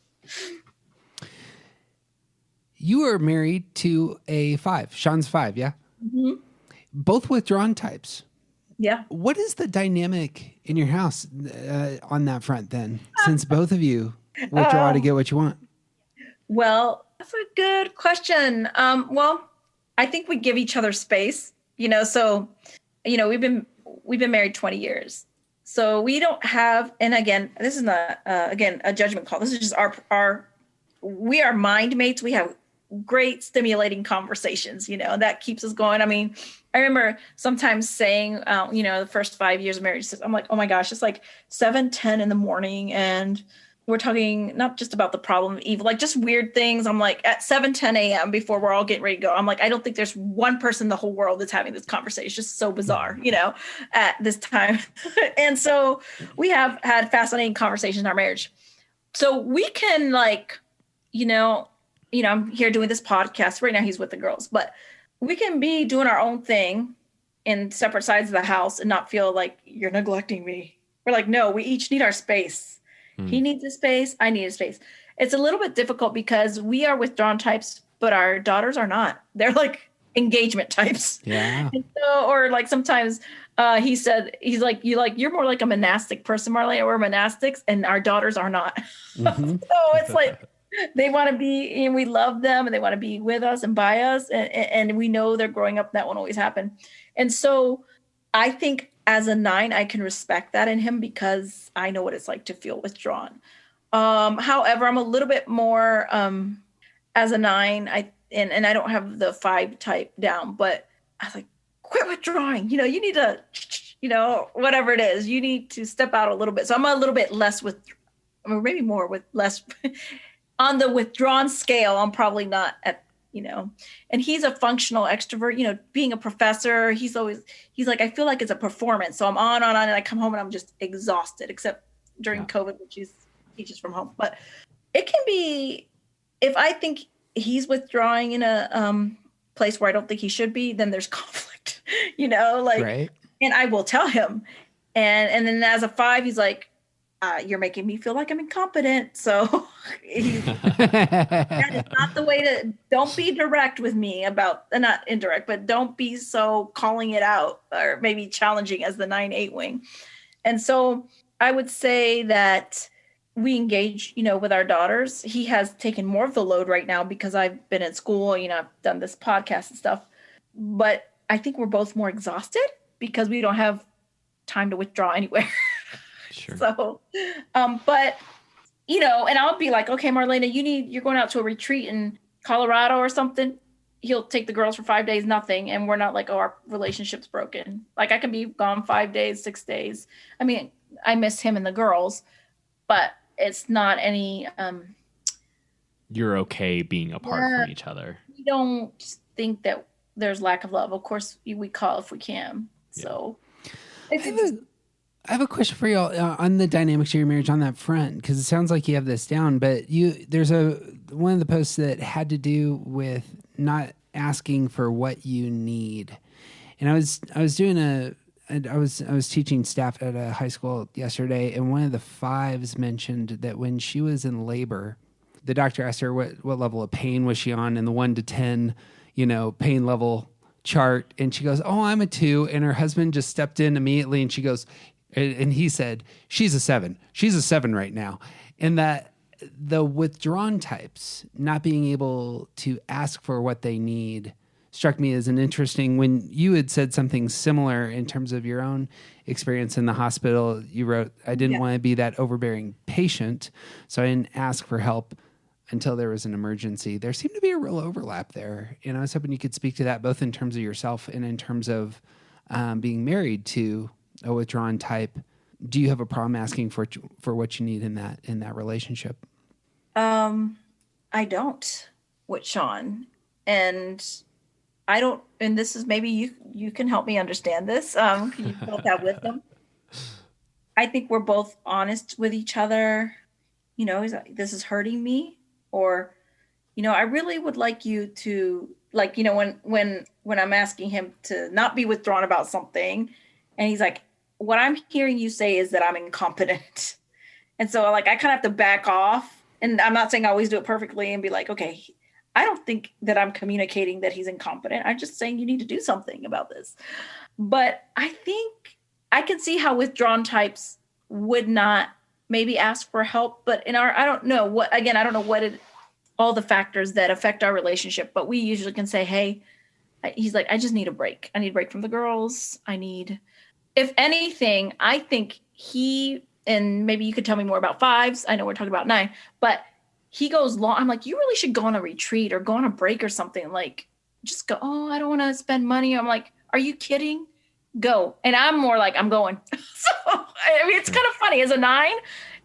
You are married to a 5. Sean's 5, yeah? Mm-hmm. Both withdrawn types. Yeah. What is the dynamic in your house on that front then, since both of you withdraw to get what you want? Well, that's a good question. Well, I think we give each other space, so, we've been married 20 years. So we don't have, and again, this is not, a judgment call. This is just we are mind mates. We have great stimulating conversations, and that keeps us going. I mean, I remember sometimes saying, the first 5 years of marriage, I'm like, oh my gosh, it's like 7:10 in the morning. And we're talking not just about the problem of evil, like just weird things. I'm like at 7:10 a.m. before we're all getting ready to go. I'm like, I don't think there's one person in the whole world that's having this conversation. It's just so bizarre, at this time. And so we have had fascinating conversations in our marriage. So we can like, I'm here doing this podcast right now. He's with the girls, but we can be doing our own thing in separate sides of the house and not feel like you're neglecting me. We're like, no, we each need our space. He needs a space. I need a space. It's a little bit difficult because we are withdrawn types, but our daughters are not. They're like engagement types. Yeah. And so, or like sometimes he's like, you're more like a monastic person, Marlena. We're monastics and our daughters are not. Mm-hmm. So it's like, they want to be, and we love them and they want to be with us and by us. And we know they're growing up. That won't always happen. And so I think as a 9, I can respect that in him because I know what it's like to feel withdrawn. However, I'm a little bit more as a 9. I don't have the 5 type down, but I was like, quit withdrawing. You need to, whatever it is, you need to step out a little bit. So I'm a little bit less or maybe more with less on the withdrawn scale. I'm probably not at, and he's a functional extrovert, being a professor. He's like, I feel like it's a performance. So I'm on, and I come home and I'm just exhausted, except during COVID, which he teaches from home. But it can be, if I think he's withdrawing in a place where I don't think he should be, then there's conflict, right. And I will tell him. And then as a 5, he's like, you're making me feel like I'm incompetent. So that is not the way to, don't be direct with me about, not indirect, but don't be so calling it out or maybe challenging as the 9/8 wing. And so I would say that we engage, with our daughters. He has taken more of the load right now because I've been in school, I've done this podcast and stuff, but I think we're both more exhausted because we don't have time to withdraw anywhere. Sure. So, but, and I'll be like, okay, Marlena, you're going out to a retreat in Colorado or something. He'll take the girls for 5 days, nothing. And we're not like, oh, our relationship's broken. Like I can be gone 5 days, 6 days. I mean, I miss him and the girls, but it's not any, you're okay being apart from each other. We don't think that there's lack of love. Of course we call if we can. Yeah. So I have a question for you all, on the dynamics of your marriage on that front, because it sounds like you have this down, but there's one of the posts that had to do with not asking for what you need. And I was doing and I was teaching staff at a high school yesterday, and one of the fives mentioned that when she was in labor, the doctor asked her what level of pain was she on in the 1 to 10, pain level chart, and she goes, "Oh, I'm a 2." And her husband just stepped in immediately, and she goes, and he said, "She's a 7. She's a 7 right now." And that the withdrawn types not being able to ask for what they need struck me as an interesting, when you had said something similar in terms of your own experience in the hospital. You wrote, "I didn't want to be that overbearing patient, so I didn't ask for help until there was an emergency." There seemed to be a real overlap there. And I was hoping you could speak to that, both in terms of yourself and in terms of being married to a withdrawn type. Do you have a problem asking for what you need in that relationship? I don't with Sean, and I don't, and this is, maybe you can help me understand this. You built that with them. I think we're both honest with each other. He's like, "This is hurting me," or, "I really would like you to, like, when I'm asking him to not be withdrawn about something, and he's like, "What I'm hearing you say is that I'm incompetent." And so, like, I kind of have to back off. And I'm not saying I always do it perfectly and be like, "Okay, I don't think that I'm communicating that he's incompetent. I'm just saying you need to do something about this." But I think I can see how withdrawn types would not maybe ask for help. But I don't know what all the factors that affect our relationship, but we usually can say, "Hey," he's like, "I just need a break. I need a break from the girls. If anything, I think and maybe you could tell me more about fives. I know we're talking about 9, but he goes long. I'm like, "You really should go on a retreat or go on a break or something." Like, just go, "Oh, I don't want to spend money." I'm like, "Are you kidding? Go." And I'm more like, "I'm going." So, it's kind of funny. As a 9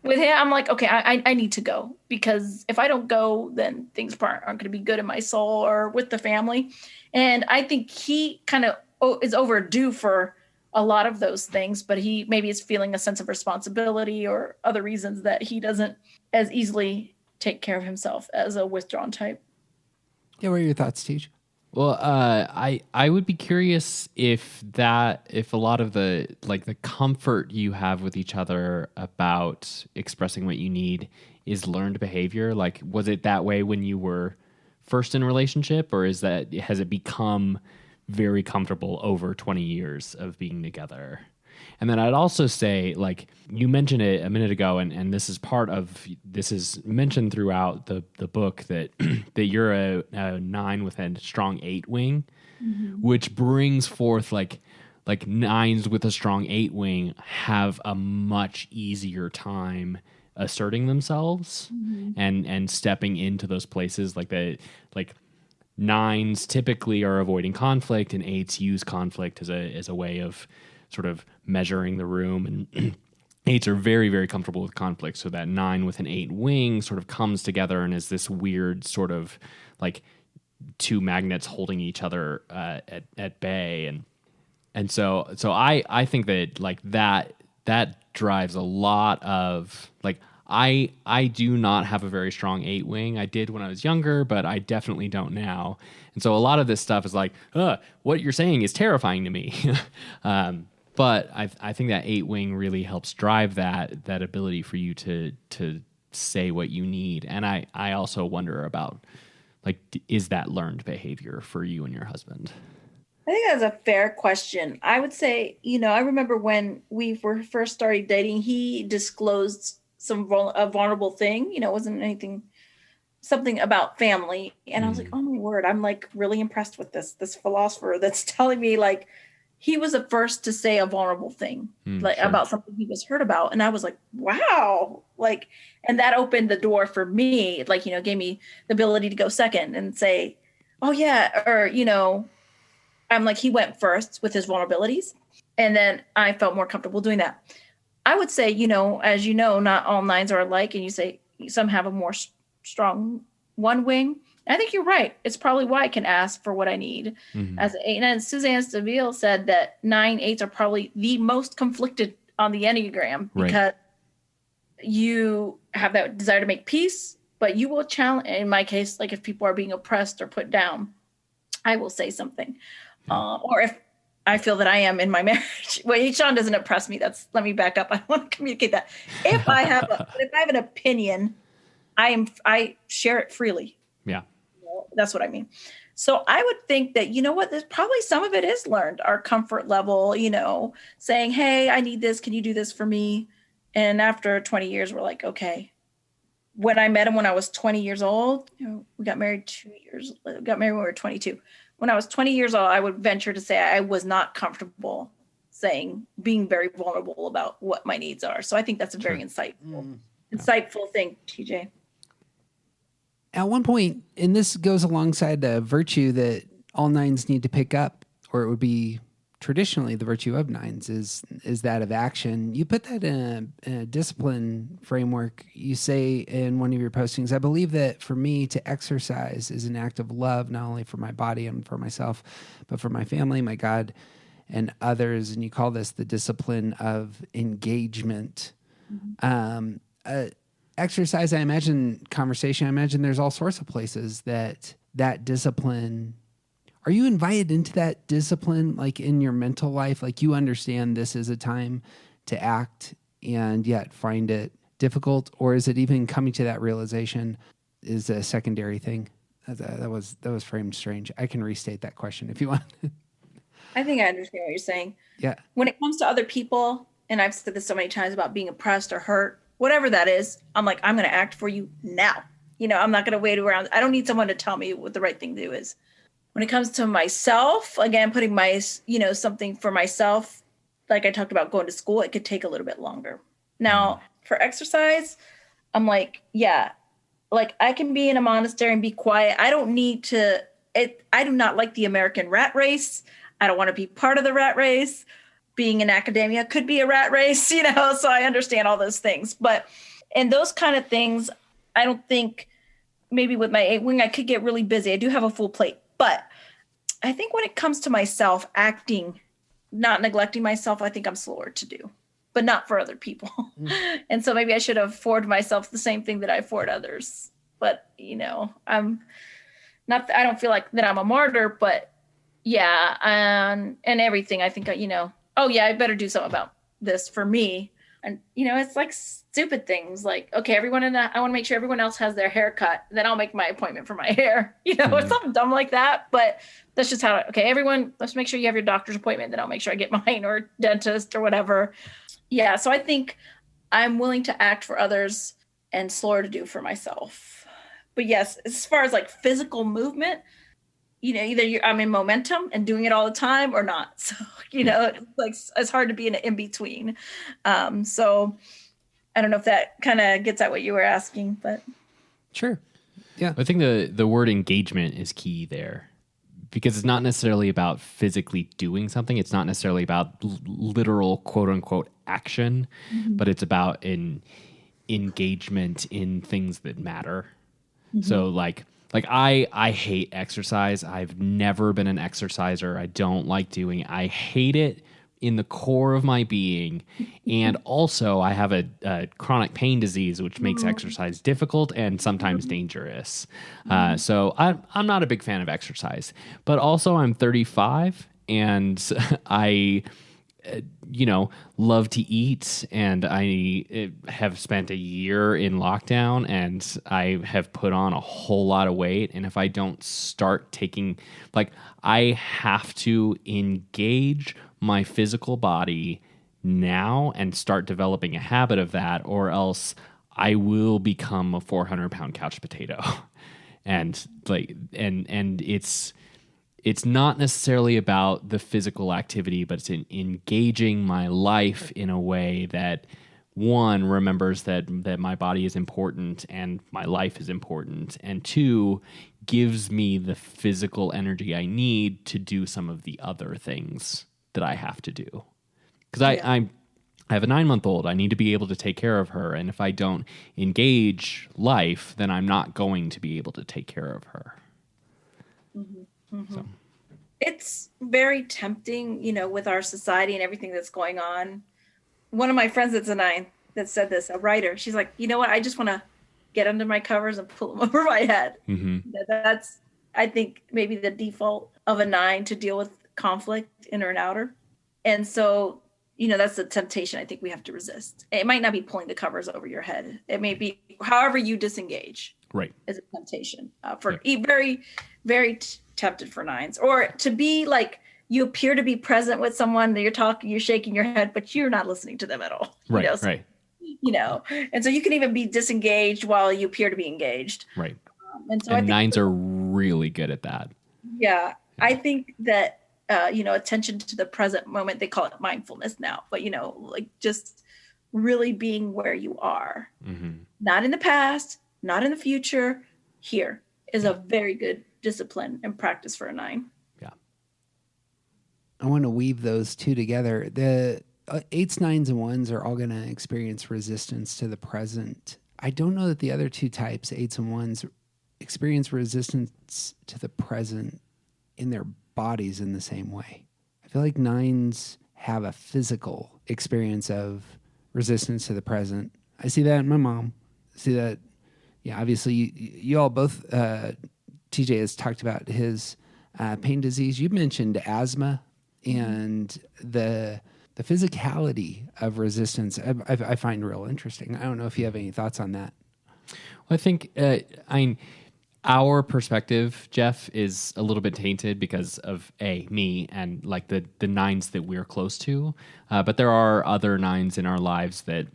with him, I'm like, "Okay, I need to go, because if I don't go, then things aren't going to be good in my soul or with the family." And I think he kind of is overdue for a lot of those things, but he maybe is feeling a sense of responsibility or other reasons that he doesn't as easily take care of himself as a withdrawn type. Yeah, what are your thoughts, Teach? Well, I would be curious if a lot of the comfort you have with each other about expressing what you need is learned behavior. Like, was it that way when you were first in a relationship, or has it become very comfortable over 20 years of being together? And then I'd also say, like, you mentioned it a minute ago, and this is mentioned throughout the book, that that you're a 9 with a strong 8 wing, which brings forth like 9s with a strong 8 wing have a much easier time asserting themselves and stepping into those places. Like 9s typically are avoiding conflict, and 8s use conflict as a way of sort of measuring the room. And 8s are very, very comfortable with conflict. So that 9 with an 8 wing sort of comes together and is this weird sort of like 2 magnets holding each other at bay. And so I think that like that drives a lot of like, I do not have a very strong 8 wing. I did when I was younger, but I definitely don't now. And so a lot of this stuff is like, what you're saying is terrifying to me. But I think that 8 wing really helps drive that ability for you to say what you need. And I also wonder about, like, is that learned behavior for you and your husband? I think that's a fair question. I would say, I remember when we first started dating, he disclosed a vulnerable thing. It wasn't something about family. And I was like, "Oh my word," I'm like really impressed with this philosopher that's telling me, like, he was the first to say a vulnerable thing, about something he was hurt about. And I was like, wow, like, and that opened the door for me, like, gave me the ability to go second and say, "Oh yeah," or, I'm like, he went first with his vulnerabilities. And then I felt more comfortable doing that. I would say, as you know, not all 9s are alike. And you say some have a more strong 1 wing. I think you're right. It's probably why I can ask for what I need as an 8. And Suzanne Stabile said that 9/8s are probably the most conflicted on the Enneagram, because you have that desire to make peace, but you will challenge. In my case, like if people are being oppressed or put down, I will say something. Or if I feel that I am in my marriage. Well, Sean doesn't oppress me. Let me back up. I want to communicate that. If I have an opinion, I share it freely. Yeah. That's what I mean. So I would think that, there's probably some of it is learned, our comfort level, saying, hey, I need this. Can you do this for me? And after 20 years, we're like, okay. When I met him when I was 20 years old, we got married when we were 22. When I was 20 years old, I would venture to say I was not comfortable being very vulnerable about what my needs are. So I think that's a very insightful thing, TJ. At one point, and this goes alongside the virtue that all nines need to pick up, or it would be traditionally the virtue of nines is that of action. You put that in a discipline framework. You say in one of your postings, I believe that for me to exercise is an act of love, not only for my body and for myself, but for my family, my God, and others. And you call this the discipline of engagement. Exercise, I imagine conversation, I imagine there's all sorts of places that discipline. Are you invited into that discipline, like in your mental life? Like you understand this is a time to act and yet find it difficult? Or is it even coming to that realization is a secondary thing? That was framed strange. I can restate that question if you want. I think I understand what you're saying. Yeah. When it comes to other people, and I've said this so many times about being oppressed or hurt, whatever that is, I'm like, I'm going to act for you now. I'm not going to wait around. I don't need someone to tell me what the right thing to do is. When it comes to myself, again, putting my, something for myself, like I talked about going to school, it could take a little bit longer. Now, for exercise, I'm like, yeah, like I can be in a monastery and be quiet. I don't need to, I do not like the American rat race. I don't want to be part of the rat race. Being in academia could be a rat race, so I understand all those things. But in those kind of things, I don't think maybe with my 8-wing, I could get really busy. I do have a full plate. But I think when it comes to myself acting, not neglecting myself, I think I'm slower to do, but not for other people. And so maybe I should afford myself the same thing that I afford others. But, I'm not, I don't feel like that I'm a martyr, but yeah. And everything, I think, oh yeah, I better do something about this for me. And, it's like stupid things like, okay, I want to make sure everyone else has their hair cut. Then I'll make my appointment for my hair, it's something dumb like that. But that's just how, okay, everyone, let's make sure you have your doctor's appointment. Then I'll make sure I get mine or dentist or whatever. Yeah. So I think I'm willing to act for others and slower to do for myself. But yes, as far as like physical movement, either I'm in momentum and doing it all the time or not. So, it's hard to be in between. So I don't know if that kind of gets at what you were asking, but. Sure. Yeah. I think the word engagement is key there because it's not necessarily about physically doing something. It's not necessarily about literal quote unquote action, but it's about an engagement in things that matter. So like I hate exercise. I've never been an exerciser. I don't like doing it. I hate it in the core of my being. And also I have a chronic pain disease, which makes exercise difficult and sometimes dangerous. So I'm not a big fan of exercise, but also I'm 35 and I love to eat, and I have spent a year in lockdown, and I have put on a whole lot of weight. And if I don't start taking, I have to engage my physical body now and start developing a habit of that, or else I will become a 400-pound couch potato. And it's not necessarily about the physical activity, but it's in engaging my life in a way that, one, remembers that my body is important and my life is important, and two, gives me the physical energy I need to do some of the other things that I have to do. Because I have a 9-month-old. I need to be able to take care of her. And if I don't engage life, then I'm not going to be able to take care of her. So. It's very tempting, with our society and everything that's going on. One of my friends that's a 9 that said this, a writer, she's like, you know what? I just want to get under my covers and pull them over my head. That's, I think, maybe the default of a 9 to deal with conflict, inner and outer. And so, that's the temptation I think we have to resist. It might not be pulling the covers over your head. It may be however you disengage. Right. Is a temptation for very, very tempted for nines, or to be like, you appear to be present with someone that you're talking, you're shaking your head, but you're not listening to them at all. Right. Right. And so you can even be disengaged while you appear to be engaged. Right. And so and I think nines are really good at that. Yeah. I think that, attention to the present moment, they call it mindfulness now, but, like just really being where you are, not in the past, not in the future, here is a very good discipline and practice for a 9. Yeah. I want to weave those two together. The 8s, 9s, and 1s are all going to experience resistance to the present. I don't know that the other two types, 8s and 1s, experience resistance to the present in their bodies in the same way. I feel like 9s have a physical experience of resistance to the present. I see that in my mom. I see that, obviously you all both, TJ has talked about his pain disease. You mentioned asthma and the physicality of resistance. I find real interesting. I don't know if you have any thoughts on that. Well, I think, our perspective, Jeff, is a little bit tainted because of me and like the 9s that we're close to. But there are other 9s in our lives that,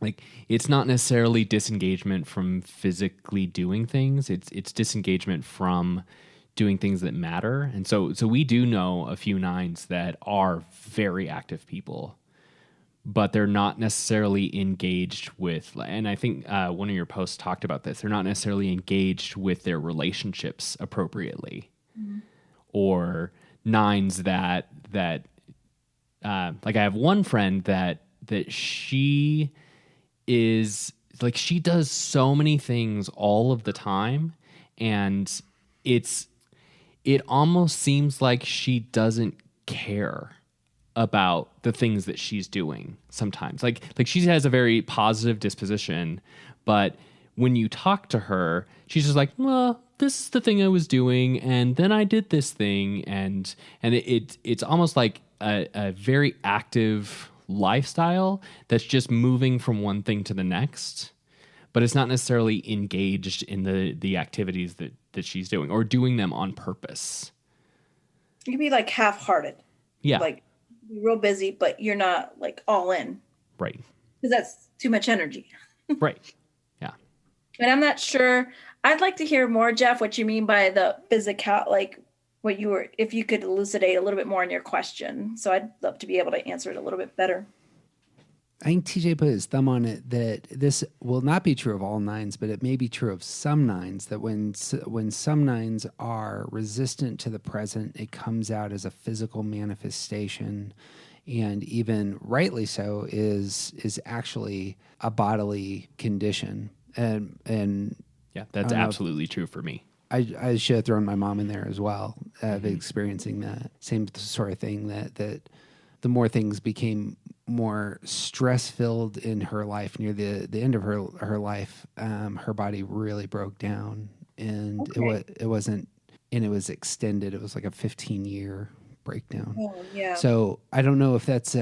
like, it's not necessarily disengagement from physically doing things. It's disengagement from doing things that matter. And so we do know a few 9s that are very active people, but they're not necessarily engaged with, and I think one of your posts talked about this, they're not necessarily engaged with their relationships appropriately. Or 9s that like I have one friend that she is like, she does so many things all of the time, and it almost seems like she doesn't care about the things that she's doing sometimes. Like she has a very positive disposition, but when you talk to her, she's just like, well, this is the thing I was doing, and then I did this thing, and it's almost like a very active lifestyle that's just moving from one thing to the next, but it's not necessarily engaged in the activities that she's doing or doing them on purpose. You can be like half-hearted. Yeah. Like, be real busy, but you're not like all in. Right. Because that's too much energy. Right. Yeah. And I'm not sure. I'd like to hear more, Jeff, what you mean by the physical, like what you were, if you could elucidate a little bit more in your question. So I'd love to be able to answer it a little bit better. I think TJ put his thumb on it that this will not be true of all 9s, but it may be true of some 9s, that when some 9s are resistant to the present, it comes out as a physical manifestation, and even rightly so is actually a bodily condition. And yeah, that's absolutely true for me. I should have thrown my mom in there as well, experiencing that same sort of thing, that the more things became more stress-filled in her life near the end of her life, her body really broke down, and it wasn't, and it was extended. It was like a 15-year breakdown. Oh, yeah. So I don't know if that's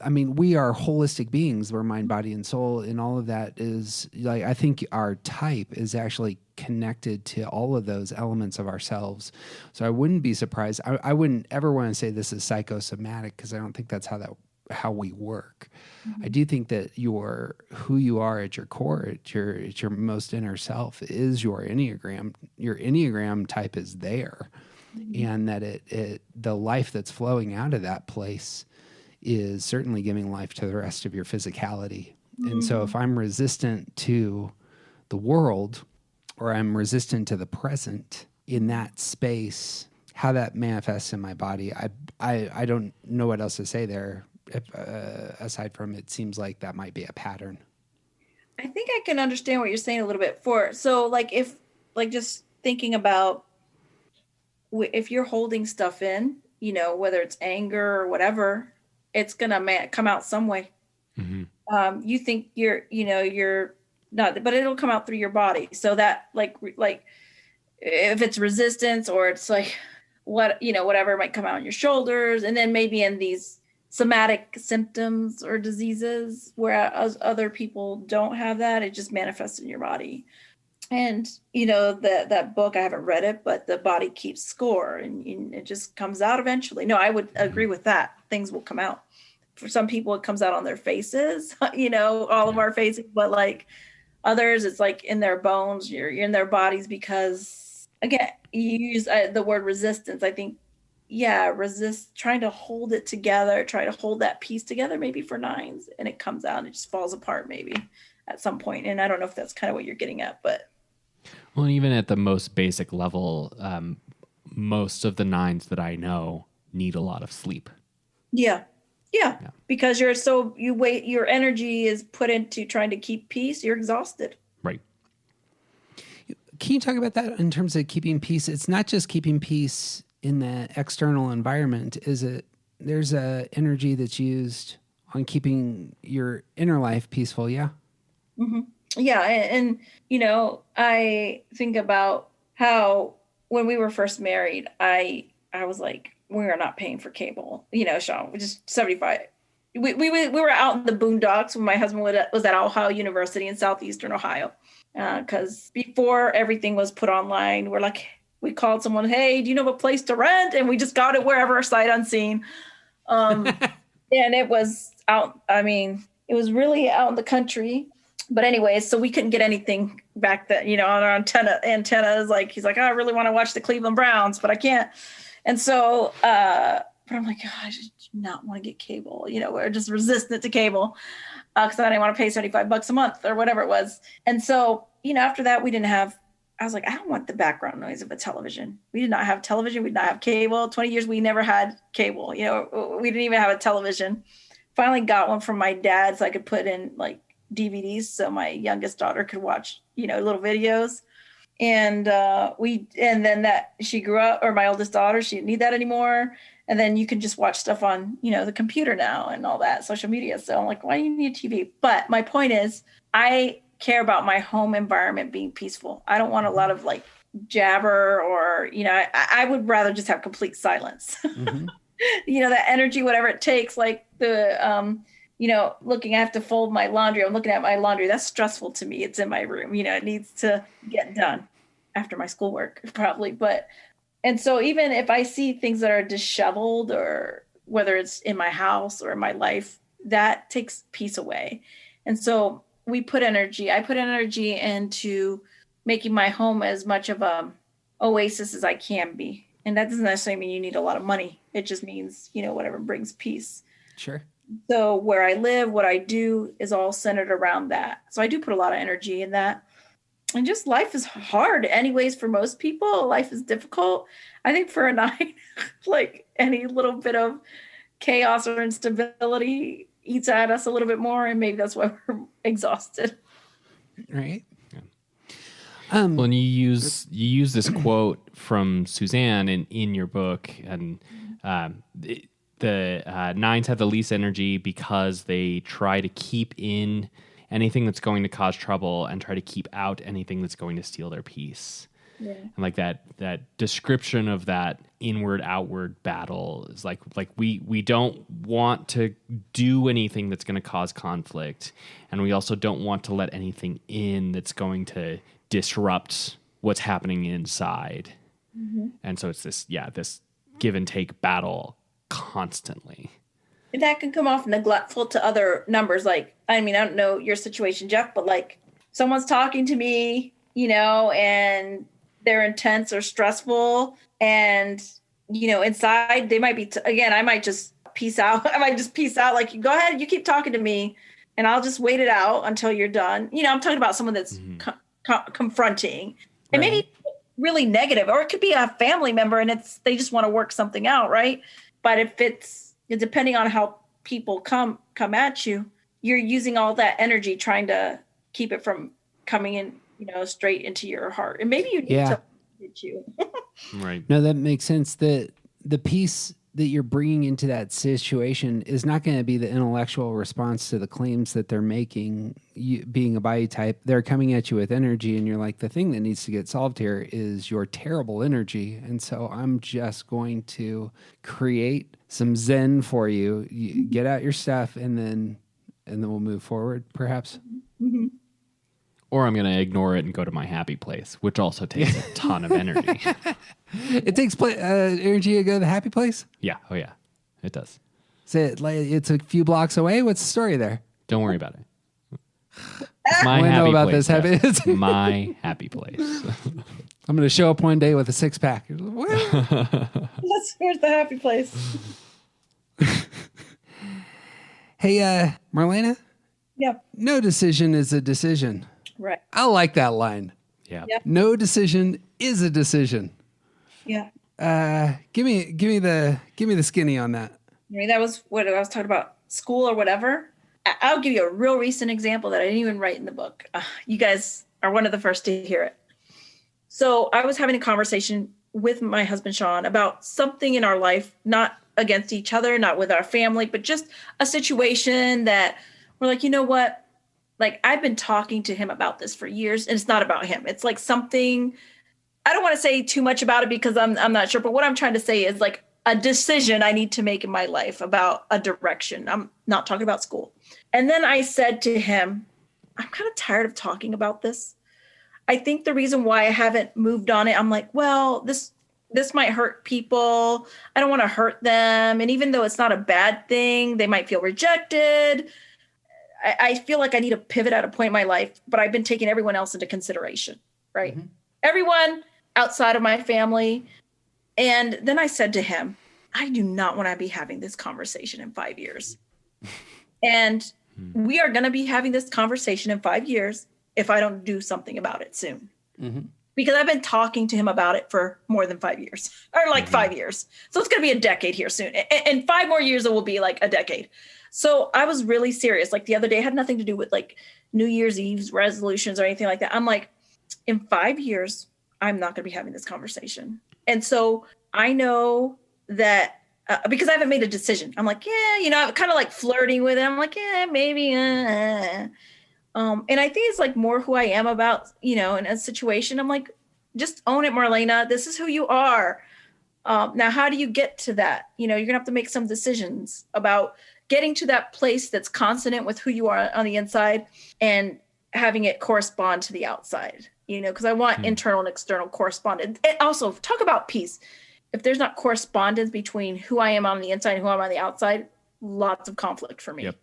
I mean, we are holistic beings. We're mind, body, and soul, and all of that is like, I think our type is actually connected to all of those elements of ourselves. So I wouldn't be surprised. I wouldn't ever want to say this is psychosomatic, because I don't think that's how we work. I do think that who you are at your core, at your most inner self, is your Enneagram. Your Enneagram type is there, and that the life that's flowing out of that place is certainly giving life to the rest of your physicality. And so if I'm resistant to the world, or I'm resistant to the present in that space, how that manifests in my body, I don't know what else to say there. Aside from, it seems like that might be a pattern. I think I can understand what you're saying a little bit. So like, if like, just thinking about if you're holding stuff in, whether it's anger or whatever, it's gonna come out some way. You think you're not, but it'll come out through your body. So that like if it's resistance, or it's like whatever might come out on your shoulders, and then maybe in these somatic symptoms or diseases, whereas other people don't have that, it just manifests in your body. And that book, I haven't read it, but The Body Keeps Score, and it just comes out eventually. No, I would agree with that. Things will come out. For some people, it comes out on their faces, all of our faces, but like others, it's like in their bones, you're in their bodies, because again, you use the word resistance. I think, resist, trying to hold it together, try to hold that piece together, maybe for nines, and it comes out and it just falls apart maybe at some point. And I don't know if that's kind of what you're getting at, but. Well, even at the most basic level, most of the nines that I know need a lot of sleep. Yeah. Because your energy is put into trying to keep peace. You're exhausted. Right. Can you talk about that in terms of keeping peace? It's not just keeping peace in the external environment, is it? There's a energy that's used on keeping your inner life peaceful. Yeah. Mm-hmm. Yeah. And I think about how when we were first married, I was like, we are not paying for cable, Sean, we just 75. We were out in the boondocks when my husband was at Ohio University in Southeastern Ohio. Cause before everything was put online, we called someone, hey, do you know of a place to rent? And we just got it wherever, sight unseen. And it was out. I mean, it was really out in the country. But anyways, so we couldn't get anything back then, on our antennas. Like, he's like, I really want to watch the Cleveland Browns, but I can't. And so, but I'm like, God, I do not want to get cable, we're just resistant to cable because I didn't want to pay $75 a month or whatever it was. And so, after that, I was like, I don't want the background noise of a television. We did not have television. We did not have cable. 20 years, we never had cable. We didn't even have a television. Finally got one from my dad so I could put in like DVDs so my youngest daughter could watch, little videos. And then that she grew up, or my oldest daughter, she didn't need that anymore. And then you can just watch stuff on, the computer now and all that social media. So I'm like, why do you need a TV? But my point is, I care about my home environment being peaceful. I don't want a lot of like jabber or, I would rather just have complete silence. Mm-hmm. That energy, whatever it takes, like the, I have to fold my laundry. I'm looking at my laundry. That's stressful to me. It's in my room. It needs to get done after my schoolwork, probably. And so even if I see things that are disheveled, or whether it's in my house or in my life, that takes peace away. And so I put energy into making my home as much of a oasis as I can be. And that doesn't necessarily mean you need a lot of money. It just means, whatever brings peace. Sure. So where I live, what I do is all centered around that. So I do put a lot of energy in that. And just life is hard anyways for most people. Life is difficult. I think for a 9, like any little bit of chaos or instability eats at us a little bit more. And maybe that's why we're exhausted. Right. Yeah. Well, and you use this quote from Suzanne in your book, and the nines have the least energy because they try to keep in anything that's going to cause trouble and try to keep out anything that's going to steal their peace. Yeah. And like that description of that inward outward battle is like we don't want to do anything that's going to cause conflict, and we also don't want to let anything in that's going to disrupt what's happening inside. Mm-hmm. And so it's this give and take battle constantly. And that can come off neglectful to other numbers. Like, I don't know your situation, Jeff, but like someone's talking to me, and they're intense or stressful, and, inside they might be, I might just peace out. Like, go ahead, you keep talking to me and I'll just wait it out until you're done. I'm talking about someone that's confronting and maybe really negative, or it could be a family member and they just want to work something out. Right. But if it's depending on how people come at you, you're using all that energy trying to keep it from coming in, straight into your heart. And maybe you need to hit you. Right. No, that makes sense. The peace that you're bringing into that situation is not going to be the intellectual response to the claims that they're making. You, being a body type, they're coming at you with energy, and you're like, the thing that needs to get solved here is your terrible energy. And so I'm just going to create some zen for you. You get out your stuff, and then we'll move forward, perhaps. Mm-hmm. Or I'm going to ignore it and go to my happy place, which also takes a ton of energy. It takes energy to go to the happy place? Yeah. Oh, yeah. It does. Is it like it's a few blocks away? What's the story there? Don't worry about it. It's my I happy know about place. this happy. Jeff. My happy place. I'm going to show up one day with a six-pack. Where's the happy place? Hey, Marlena? Yep. No decision is a decision. Right. I like that line. Yeah. Yep. No decision is a decision. Yeah. Give me the skinny on that. I mean, that was what I was talking about, school or whatever. I'll give you a real recent example that I didn't even write in the book. You guys are one of the first to hear it. So I was having a conversation with my husband, Sean, about something in our life, not against each other, not with our family, but just a situation that we're like, you know what? Like, I've been talking to him about this for years, and it's not about him. It's like something, I don't want to say too much about it because I'm not sure, but what I'm trying to say is like a decision I need to make in my life about a direction. I'm not talking about school. And then I said to him, I'm kind of tired of talking about this. I think the reason why I haven't moved on it, I'm like, well, this might hurt people. I don't want to hurt them. And even though it's not a bad thing, they might feel rejected. I feel like I need to pivot at a point in my life, but I've been taking everyone else into consideration, right? Mm-hmm. Everyone outside of my family. And then I said to him, I do not want to be having this conversation in 5 years. And we are going to be having this conversation in 5 years if I don't do something about it soon. Mm-hmm. Because I've been talking to him about it for more than 5 years, or like 5 years. So it's going to be a decade here soon. In 5 more years, it will be like a decade. So I was really serious. Like the other day, it had nothing to do with like New Year's Eve's resolutions or anything like that. I'm like, in 5 years, I'm not going to be having this conversation. And so I know that because I haven't made a decision. I'm like, yeah, I'm kind of like flirting with it. I'm like, yeah, maybe. And I think it's like more who I am about, in a situation. I'm like, just own it, Marlena. This is who you are. Now, how do you get to that? You're going to have to make some decisions about getting to that place that's consonant with who you are on the inside and having it correspond to the outside, because I want internal and external correspondence. And also talk about peace. If there's not correspondence between who I am on the inside and who I'm on the outside, lots of conflict for me. Yep.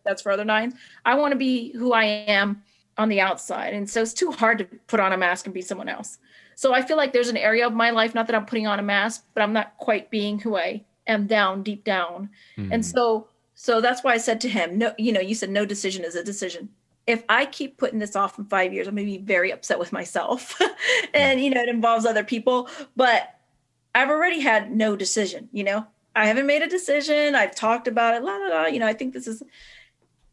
That's for other nines. I want to be who I am on the outside. And so it's too hard to put on a mask and be someone else. So I feel like there's an area of my life, not that I'm putting on a mask, but I'm not quite being who I am deep down. Mm-hmm. And so that's why I said to him, no, you said no decision is a decision. If I keep putting this off in 5 years, I'm going to be very upset with myself. And, it involves other people, but I've already had no decision, I haven't made a decision. I've talked about it, I think this is,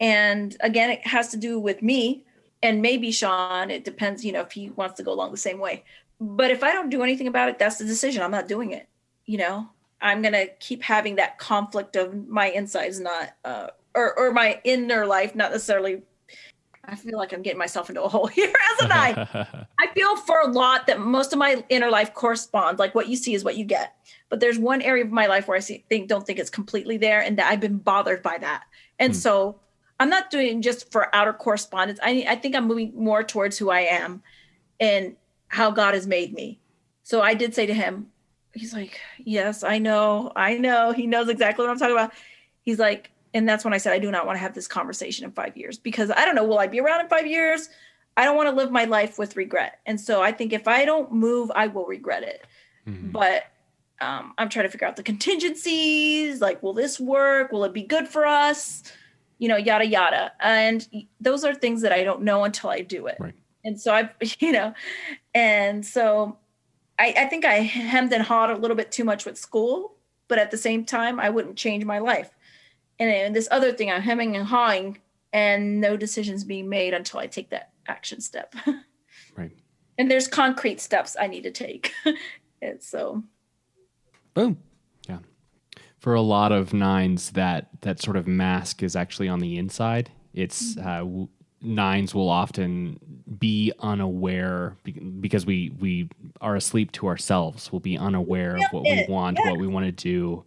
and again, it has to do with me and maybe Sean. It depends, if he wants to go along the same way. But if I don't do anything about it, that's the decision. I'm not doing it. I'm going to keep having that conflict of my insides, not, or my inner life, not necessarily. I feel like I'm getting myself into a hole here, hasn't I? I feel for a lot that most of my inner life corresponds. Like what you see is what you get. But there's one area of my life where I don't think it's completely there, and that I've been bothered by that. And so I'm not doing it just for outer correspondence. I think I'm moving more towards who I am and how God has made me. So I did say to him, he's like, yes, I know. He knows exactly what I'm talking about. He's like, and that's when I said, I do not want to have this conversation in 5 years because I don't know, will I be around in 5 years? I don't want to live my life with regret. And so I think if I don't move, I will regret it. Mm-hmm. But I'm trying to figure out the contingencies. Like, will this work? Will it be good for us? Yada, yada. And those are things that I don't know until I do it. Right. And so and so I think I hemmed and hawed a little bit too much with school, but at the same time, I wouldn't change my life. And this other thing, I'm hemming and hawing and no decisions being made until I take that action step. Right. And there's concrete steps I need to take. And so. Boom. Yeah. For a lot of nines, that sort of mask is actually on the inside. It's nines will often be unaware because we are asleep to ourselves. We'll be unaware of what we want, what we want to do.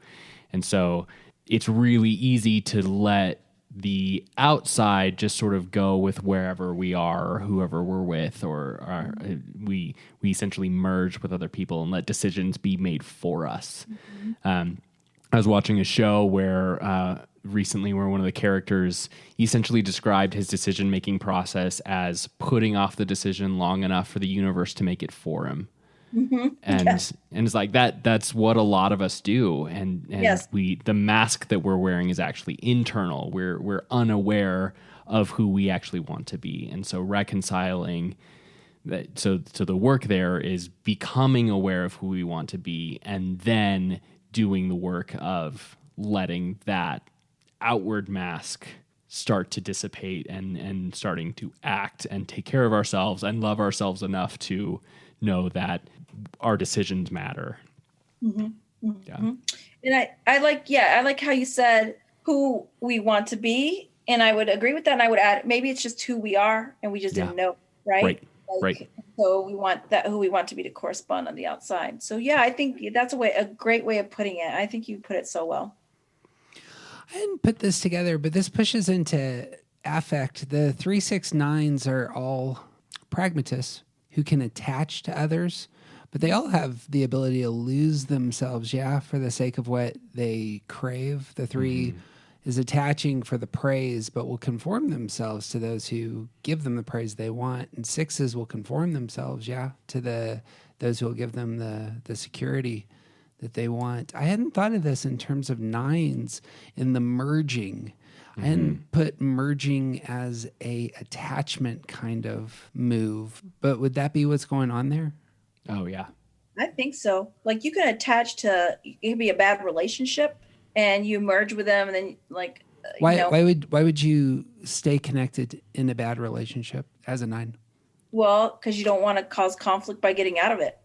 And so it's really easy to let the outside just sort of go with wherever we are or whoever we're with, or we essentially merge with other people and let decisions be made for us. I was watching a show where recently where one of the characters essentially described his decision-making process as putting off the decision long enough for the universe to make it for him. And it's like that's what a lot of us do. And the mask that we're wearing is actually internal. We're unaware of who we actually want to be. And so reconciling that, so the work there is becoming aware of who we want to be, and then doing the work of letting that outward mask start to dissipate and starting to act and take care of ourselves and love ourselves enough to know that our decisions matter. Yeah. And I like how you said who we want to be. And I would agree with that. And I would add, maybe it's just who we are and we just didn't know. Right. Right. So we want that who we want to be to correspond on the outside. So yeah, I think that's a great way of putting it. I think you put it so well. I didn't put this together, but this pushes into affect. The 3-6-9s are all pragmatists who can attach to others, but they all have the ability to lose themselves, for the sake of what they crave. The 3 is attaching for the praise, but will conform themselves to those who give them the praise they want. And 6s will conform themselves, to those who will give them the security that they want. I hadn't thought of this in terms of 9s in the merging. I hadn't put merging as a attachment kind of move, but would that be what's going on there? Oh yeah. I think so. Like you can attach to, it could be a bad relationship and you merge with them and then why would you stay connected in a bad relationship as a 9? Well, because you don't want to cause conflict by getting out of it.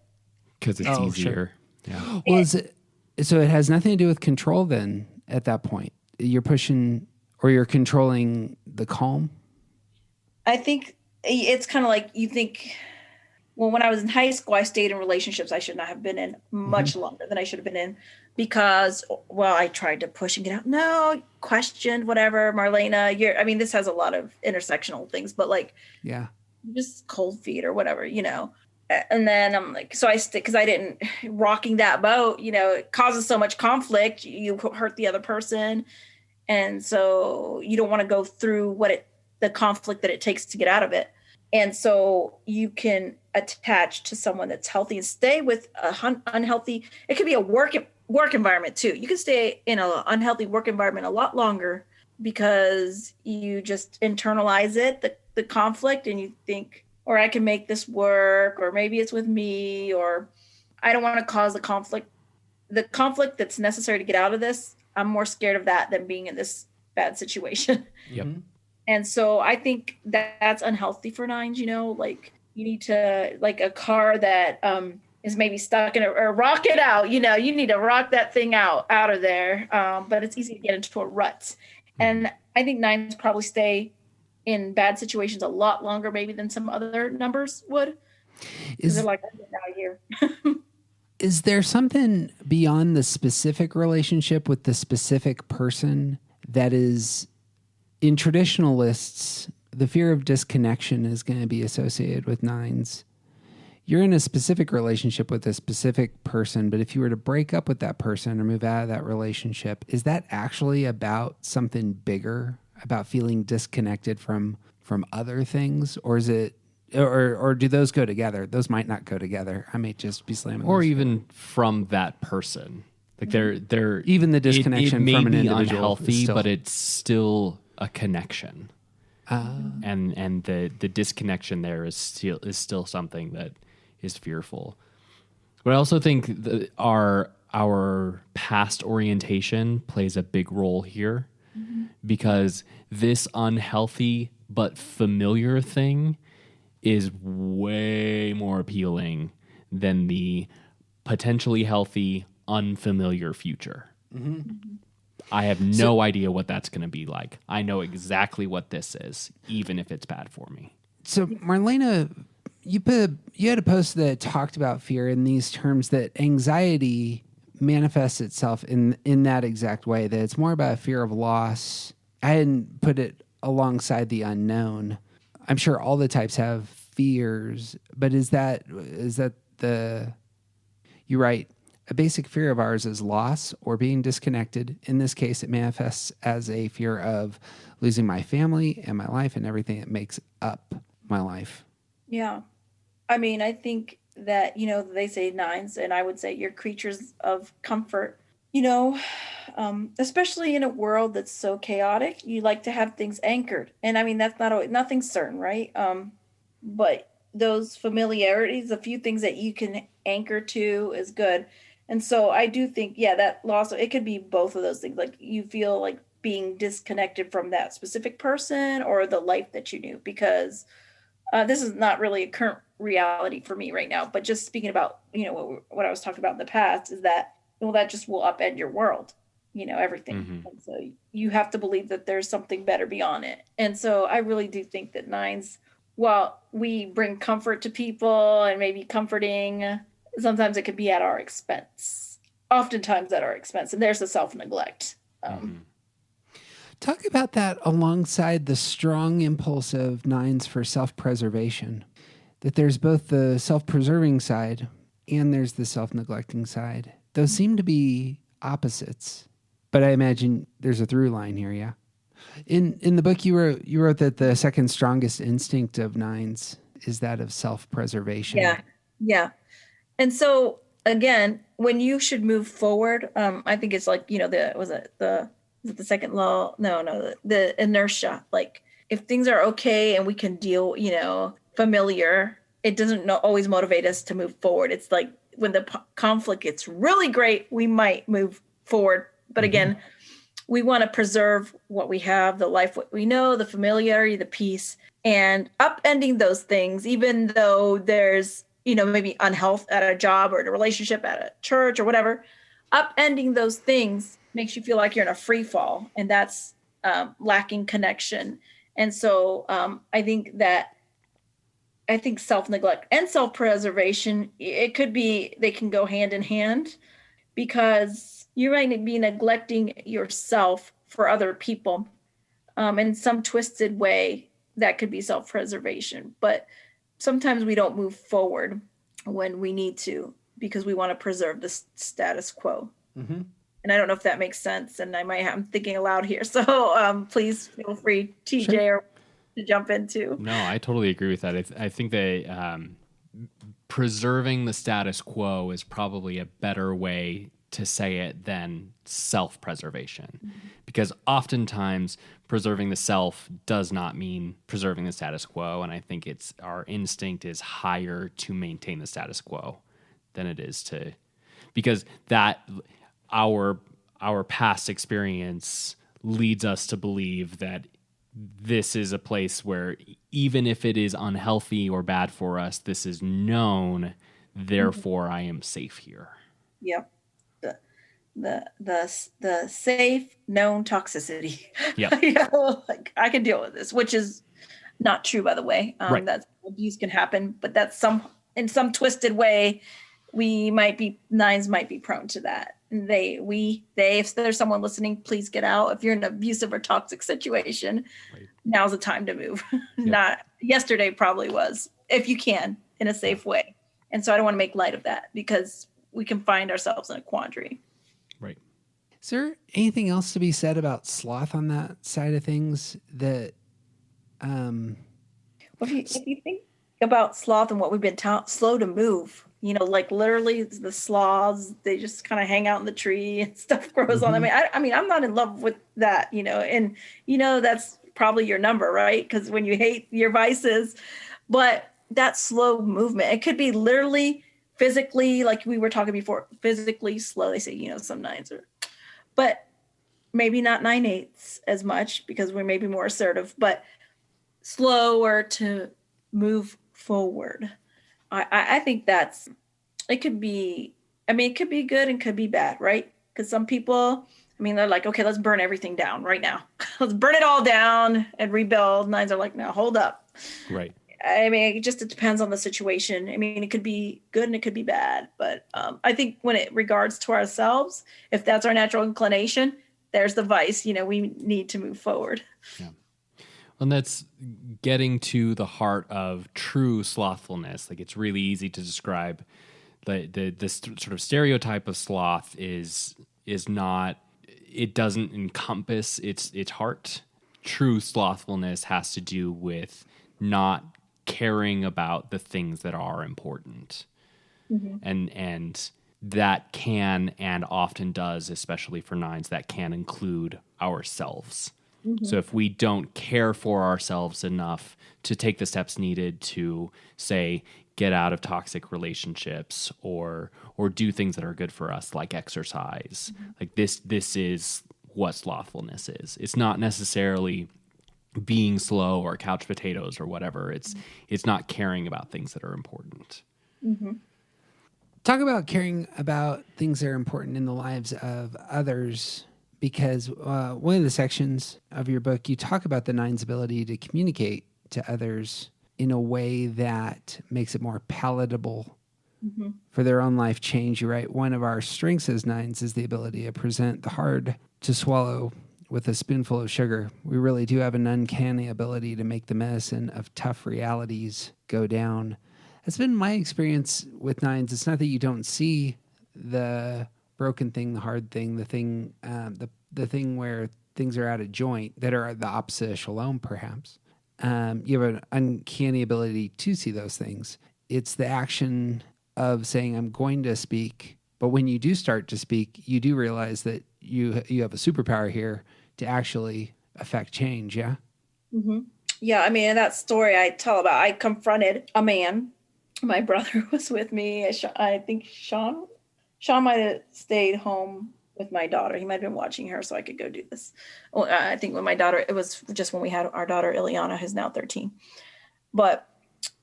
Because it's easier. Sure. Yeah. Well, so it has nothing to do with control then at that point. You're pushing or you're controlling the calm? I think it's kind of like you think, well, when I was in high school, I stayed in relationships I should not have been in much longer than I should have been in because, well, I tried to push and get out. No, questioned, whatever. Marlena, this has a lot of intersectional things, but just cold feet or whatever, And then I'm like, so I stick because I didn't rocking that boat, it causes so much conflict. You hurt the other person. And so you don't want to go through the conflict that it takes to get out of it. And so you can attach to someone that's healthy and stay with unhealthy. It could be a work environment too. You can stay in an unhealthy work environment a lot longer because you just internalize it, the conflict, and you think, or I can make this work, or maybe it's with me, or I don't want to cause the conflict that's necessary to get out of this. I'm more scared of that than being in this bad situation. Yep. And so I think that's unhealthy for 9s, like you need to, like a car that is maybe stuck in or rock it out, you need to rock that thing out of there. But it's easy to get into a rut. And I think 9s probably stay in bad situations a lot longer maybe than some other numbers would. They're like, I'm getting out of here. Is there something beyond the specific relationship with the specific person that is, in traditional lists, the fear of disconnection is going to be associated with 9s. You're in a specific relationship with a specific person, but if you were to break up with that person or move out of that relationship, is that actually about something bigger, about feeling disconnected from other things? Or is it, or do those go together? Those might not go together. I may just be slamming. Or even from that person. Like they're even the disconnection it from an be individual unhealthy, still, but it's still a connection. And the disconnection there is still something that is fearful. But I also think that our past orientation plays a big role here, because this unhealthy but familiar thing is way more appealing than the potentially healthy unfamiliar future. I have no idea what that's going to be like. I know exactly what this is, even if it's bad for me. So, Marlena, you had a post that talked about fear in these terms, that anxiety manifests itself in that exact way, that it's more about a fear of loss. I hadn't put it alongside the unknown. I'm sure all the types have fears, but is that you're right. A basic fear of ours is loss or being disconnected. In this case, it manifests as a fear of losing my family and my life and everything that makes up my life. Yeah. I mean, I think that, they say nines, and I would say you're creatures of comfort, especially in a world that's so chaotic. You like to have things anchored. And I mean, that's not always, nothing's certain, right? But those familiarities, a few things that you can anchor to is good. And so I do think, that loss, it could be both of those things. Like you feel like being disconnected from that specific person or the life that you knew, because this is not really a current reality for me right now, but just speaking about, what I was talking about in the past is that, that just will upend your world, everything. Mm-hmm. And so you have to believe that there's something better beyond it. And so I really do think that nines, while we bring comfort to people and maybe comforting, sometimes it could be at our expense, oftentimes at our expense. And there's the self-neglect. Talk about that alongside the strong impulse of nines for self-preservation, that there's both the self-preserving side and there's the self-neglecting side. Those seem to be opposites, but I imagine there's a through line here, yeah? In the book, you wrote that the second strongest instinct of nines is that of self-preservation. Yeah. And so, again, when you should move forward, I think it's like, the second law? No, the inertia. Like if things are okay and we can deal, familiar, it doesn't always motivate us to move forward. It's like when the conflict gets really great, we might move forward. But again, we want to preserve what we have, the life, what we know, the familiarity, the peace, and upending those things, even though there's, maybe unhealth at a job or in a relationship at a church or whatever, upending those things makes you feel like you're in a free fall, and that's lacking connection. And so I think self-neglect and self-preservation, it could be, they can go hand in hand, because you might be neglecting yourself for other people. In some twisted way, that could be self-preservation. But sometimes we don't move forward when we need to, because we want to preserve the status quo. Mm-hmm. And I don't know if that makes sense. And I'm thinking aloud here. So please feel free, TJ, or to jump into. No, I totally agree with that. I think that preserving the status quo is probably a better way to say it than self-preservation. Mm-hmm. Because oftentimes preserving the self does not mean preserving the status quo. And I think our instinct is higher to maintain the status quo than it is to, because that our past experience leads us to believe that this is a place where even if it is unhealthy or bad for us, this is known, therefore I am safe here. Yep. The safe known toxicity. Yeah. Like I can deal with this, which is not true, by the way. Right. That abuse can happen, but that's in some twisted way, nines might be prone to that. And if there's someone listening, please get out. If you're in an abusive or toxic situation, right, now's the time to move. Yep. Not yesterday probably was, if you can, in a safe way. And so I don't want to make light of that, because we can find ourselves in a quandary. Right. Is there anything else to be said about sloth on that side of things? That, well, if you think about sloth and what we've been taught, slow to move, like literally the sloths, they just kind of hang out in the tree and stuff grows on them. I mean, I'm not in love with that, and that's probably your number, right? Because when you hate your vices, but that slow movement, it could be literally physically, like we were talking before, physically slow. They say, some nines but maybe not 9/8 as much, because we're maybe more assertive, but slower to move forward. I think it could be good and could be bad, right? Because some people, I mean, they're like, okay, let's burn everything down right now. Let's burn it all down and rebuild. Nines are like, no, hold up. Right. I mean, it depends on the situation. I mean, it could be good and it could be bad. But I think when it regards to ourselves, if that's our natural inclination, there's the vice. We need to move forward. Yeah. And that's getting to the heart of true slothfulness. Like, it's really easy to describe this sort of stereotype of sloth is not, it doesn't encompass its heart. True slothfulness has to do with not caring about the things that are important. Mm-hmm. And that can, and often does, especially for nines, that can include ourselves. Mm-hmm. So if we don't care for ourselves enough to take the steps needed to, say, get out of toxic relationships or do things that are good for us, like exercise, mm-hmm. like this is what slothfulness is. It's not necessarily being slow or couch potatoes or whatever. It's not caring about things that are important. Mm-hmm. Talk about caring about things that are important in the lives of others, because one of the sections of your book, you talk about the nine's ability to communicate to others in a way that makes it more palatable mm-hmm. for their own life change. You write, one of our strengths as nines is the ability to present the hard to swallow with a spoonful of sugar. We really do have an uncanny ability to make the medicine of tough realities go down. That's been my experience with nines. It's not that you don't see the broken thing, the hard thing, the thing, the thing where things are out of joint that are the opposite of shalom, perhaps. You have an uncanny ability to see those things. It's the action of saying, I'm going to speak. But when you do start to speak, you do realize that you have a superpower here to actually affect change, yeah? Mm-hmm. Yeah, I mean, in that story I tell about, I confronted a man. My brother was with me. I think Sean might have stayed home with my daughter. He might have been watching her so I could go do this. I think when my daughter, it was just when we had our daughter, Ileana, who's now 13. But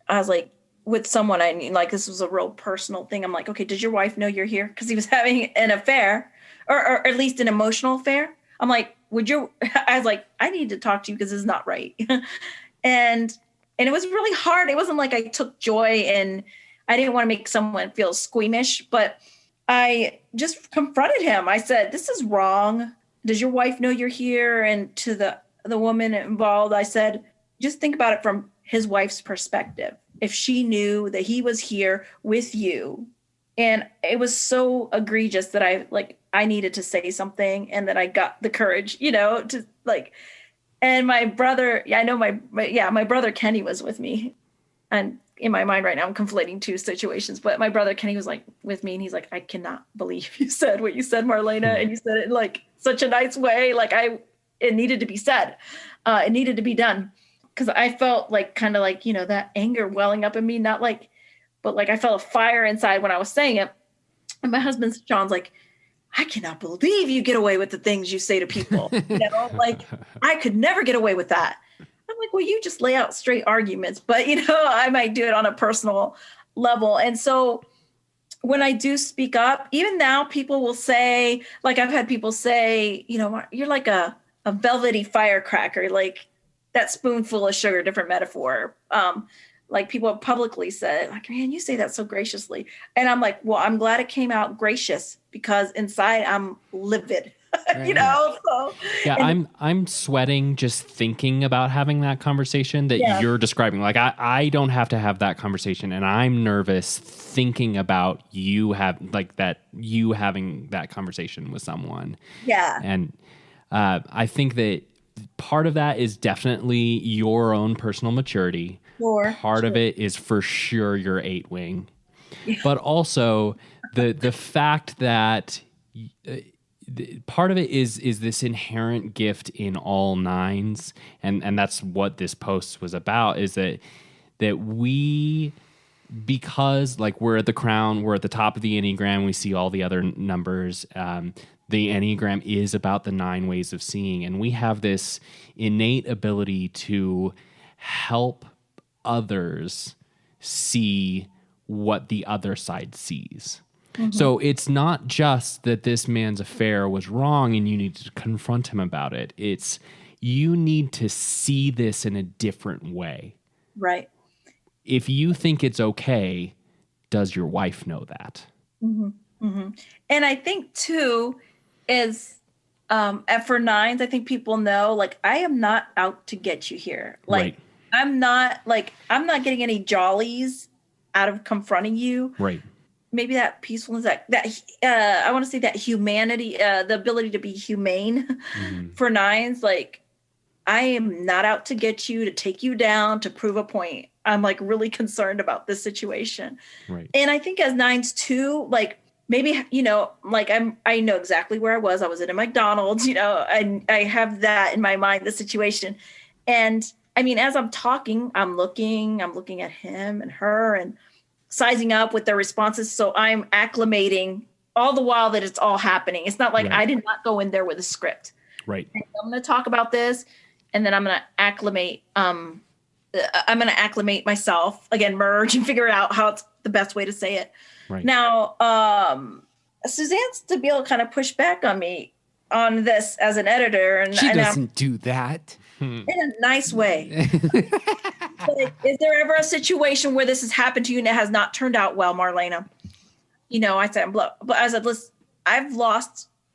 I was like, with someone I knew, like, this was a real personal thing. I'm like, okay, does your wife know you're here? Because he was having an affair, or at least an emotional affair. I'm like, I was like, I need to talk to you because this is not right. And it was really hard. It wasn't like I took joy and I didn't want to make someone feel squeamish, but I just confronted him. I said, this is wrong. Does your wife know you're here? And to the woman involved, I said, just think about it from his wife's perspective. If she knew that he was here with you, and it was so egregious that I needed to say something, and that I got the courage, to like, and my brother, my brother Kenny was with me. And in my mind right now, I'm conflating two situations, but my brother Kenny was like with me, and he's like, I cannot believe you said what you said, Marlena. And you said it in like such a nice way. Like it needed to be said. It needed to be done. Cause I felt like kind of like, that anger welling up in me, but I felt a fire inside when I was saying it. And my husband, Sean's like, I cannot believe you get away with the things you say to people. Like I could never get away with that. I'm like, well, you just lay out straight arguments, but I might do it on a personal level. And so when I do speak up, even now people will say, like I've had people say, you're like a velvety firecracker, like that spoonful of sugar, different metaphor. Like people have publicly said, like, man, you say that so graciously. And I'm like, well, I'm glad it came out gracious because inside I'm livid, Right. So yeah, I'm sweating just thinking about having that conversation that you're describing. Like I don't have to have that conversation, and I'm nervous thinking about you having that conversation with someone. Yeah. And I think that part of that is definitely your own personal maturity. Part of it is for sure your 8-wing, but also the fact that part of it is this inherent gift in all nines, and that's what this post was about. Is that we, because like we're at the crown, we're at the top of the Enneagram, we see all the other numbers. The Enneagram is about the 9 ways of seeing, and we have this innate ability to help others see what the other side sees. So it's not just that this man's affair was wrong and you need to confront him about it. It's you need to see this in a different way. Right. If you think it's okay, does your wife know that? And I think too is for nines, I think people know, like, I am not out to get you here. Like, Right. I'm not getting any jollies out of confronting you. Right. Maybe that peacefulness, that I want to say that humanity, the ability to be humane for nines. Like, I am not out to get you, to take you down, to prove a point. I'm like really concerned about this situation. Right. And I think as nines too, like, maybe, like I know exactly where I was in a McDonald's, and I have that in my mind, the situation. And I mean, as I'm talking, I'm looking at him and her and sizing up with their responses. So I'm acclimating all the while that it's all happening. It's not like Right. I did not go in there with a script. Right. And I'm going to talk about this, and then I'm going to acclimate. I'm going to acclimate myself again, merge and figure out how it's the best way to say it. Right. Now, Suzanne Stabile kind of pushed back on me on this as an editor, and She and doesn't do that. in a nice way. Like, is there ever a situation where this has happened to you and it has not turned out well, Marlena? I said, but I said, listen,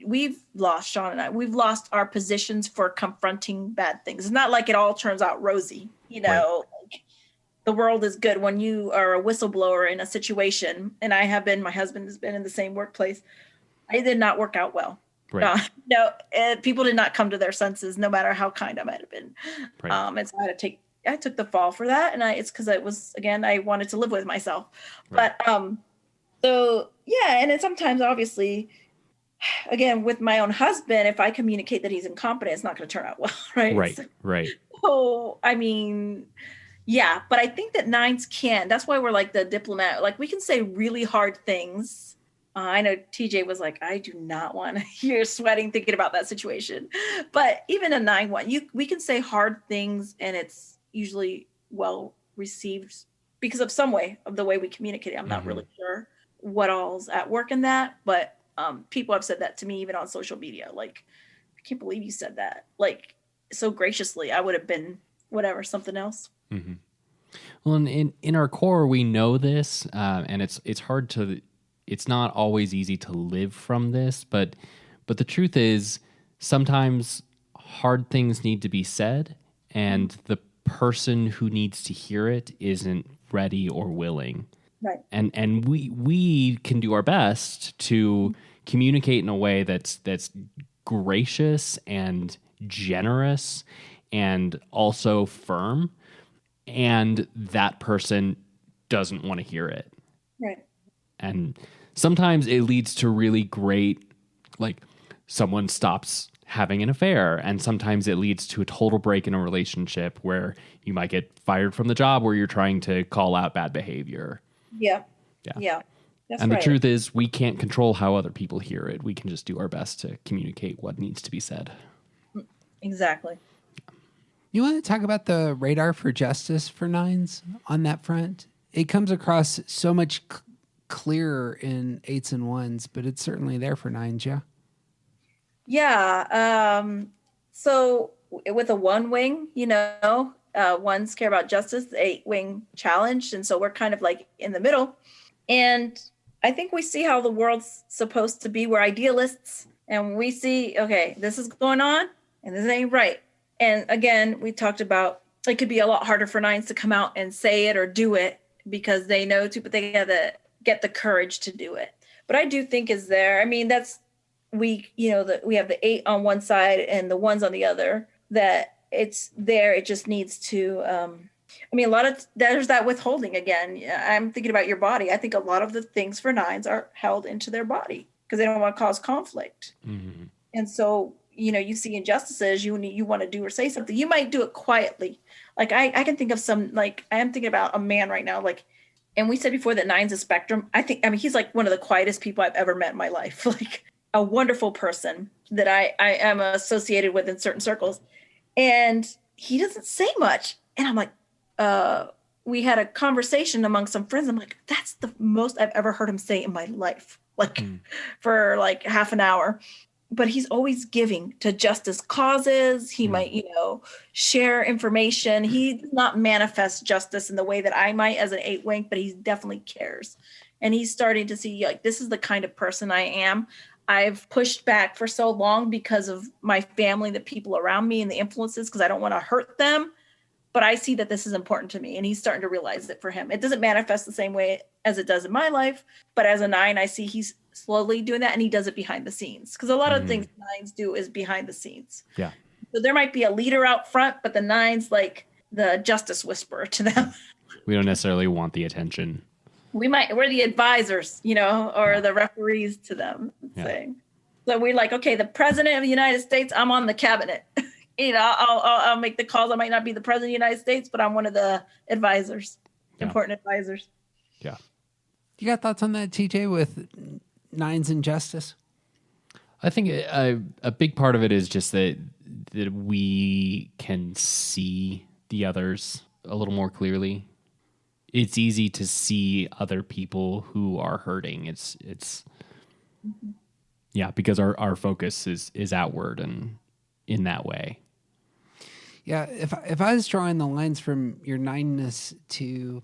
we've lost, Sean and I, we've lost our positions for confronting bad things. It's not like it all turns out rosy, like, the world is good when you are a whistleblower in a situation. And my husband has been in the same workplace. It did not work out well. Right. People did not come to their senses, no matter how kind I might have been. Right. And so I took the fall for that. And it's because I wanted to live with myself. Right. But, so yeah. And then sometimes obviously, again, with my own husband, if I communicate that he's incompetent, it's not going to turn out well. Right. Right. Right. So, I mean, yeah, but I think that nines can. That's why we're like the diplomat. Like, we can say really hard things. I know TJ was like, I do not want to hear sweating thinking about that situation. But even a 9-1, we can say hard things, and it's usually well received because of some way of the way we communicate. I'm not really sure what all's at work in that, but people have said that to me even on social media. Like, I can't believe you said that. Like, so graciously. I would have been whatever, something else. Mm-hmm. Well, in our core, we know this, and it's hard to. It's not always easy to live from this, but the truth is sometimes hard things need to be said, and the person who needs to hear it isn't ready or willing. Right. And we can do our best to communicate in a way that's gracious and generous and also firm, and that person doesn't want to hear it. Right. And sometimes it leads to really great, like, someone stops having an affair, and sometimes it leads to a total break in a relationship where you might get fired from the job where you're trying to call out bad behavior. Yeah. Yeah. That's and right. the truth is, we can't control how other people hear it. We can just do our best to communicate what needs to be said. Exactly. You want to talk about the radar for justice for nines on that front? It comes across so much clearer in 8s and 1s, but it's certainly there for 9s, yeah? Yeah. So with a 1 wing, 1s care about justice, the 8-wing challenged. And so we're kind of like in the middle. And I think we see how the world's supposed to be. We're idealists, and we see, okay, this is going on and this ain't right. And again, we talked about it could be a lot harder for 9s to come out and say it or do it because they know to, but they got to get the courage to do it. But I do think is there. I mean, we have the 8 on one side and the 1s on the other, that it's there. It just needs to, there's that withholding again. I'm thinking about your body. I think a lot of the things for 9s are held into their body because they don't want to cause conflict. Mm-hmm. And so, you see injustices, you want to do or say something. You might do it quietly. Like I can think of some, like I am thinking about a man right now, like, and we said before that 9's a spectrum. He's like one of the quietest people I've ever met in my life. Like a wonderful person that I am associated with in certain circles. And he doesn't say much. And I'm like, we had a conversation among some friends. I'm like, that's the most I've ever heard him say in my life, like for like half an hour. But he's always giving to justice causes. He might, share information. He does not manifest justice in the way that I might as an 8-wing, but he definitely cares. And he's starting to see, like, this is the kind of person I am. I've pushed back for so long because of my family, the people around me, and the influences, because I don't want to hurt them. But I see that this is important to me, and he's starting to realize it for him. It doesn't manifest the same way as it does in my life, but as a 9, I see he's slowly doing that, and he does it behind the scenes, because a lot of things 9s do is behind the scenes. Yeah. So there might be a leader out front, but the 9's like the justice whisperer to them. We don't necessarily want the attention. We're the advisors, or the referees to them. Saying. So we're like, okay, the president of the United States, I'm on the cabinet. I'll make the calls. I might not be the president of the United States, but I'm one of the advisors, important advisors. Yeah. You got thoughts on that, TJ, with 9s and justice? I think a big part of it is just that we can see the others a little more clearly. It's easy to see other people who are hurting. It's because our focus is outward and in that way. Yeah, if I was drawing the lines from your 9ness to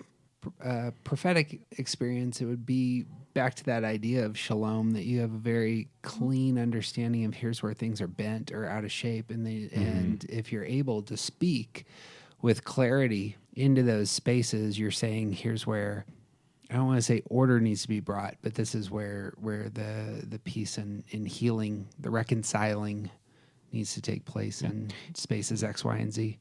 prophetic experience, it would be back to that idea of shalom, that you have a very clean understanding of here's where things are bent or out of shape, and if you're able to speak with clarity into those spaces, you're saying here's where, I don't want to say order needs to be brought, but this is where the peace and healing, the reconciling needs to take place in spaces X, Y, and Z.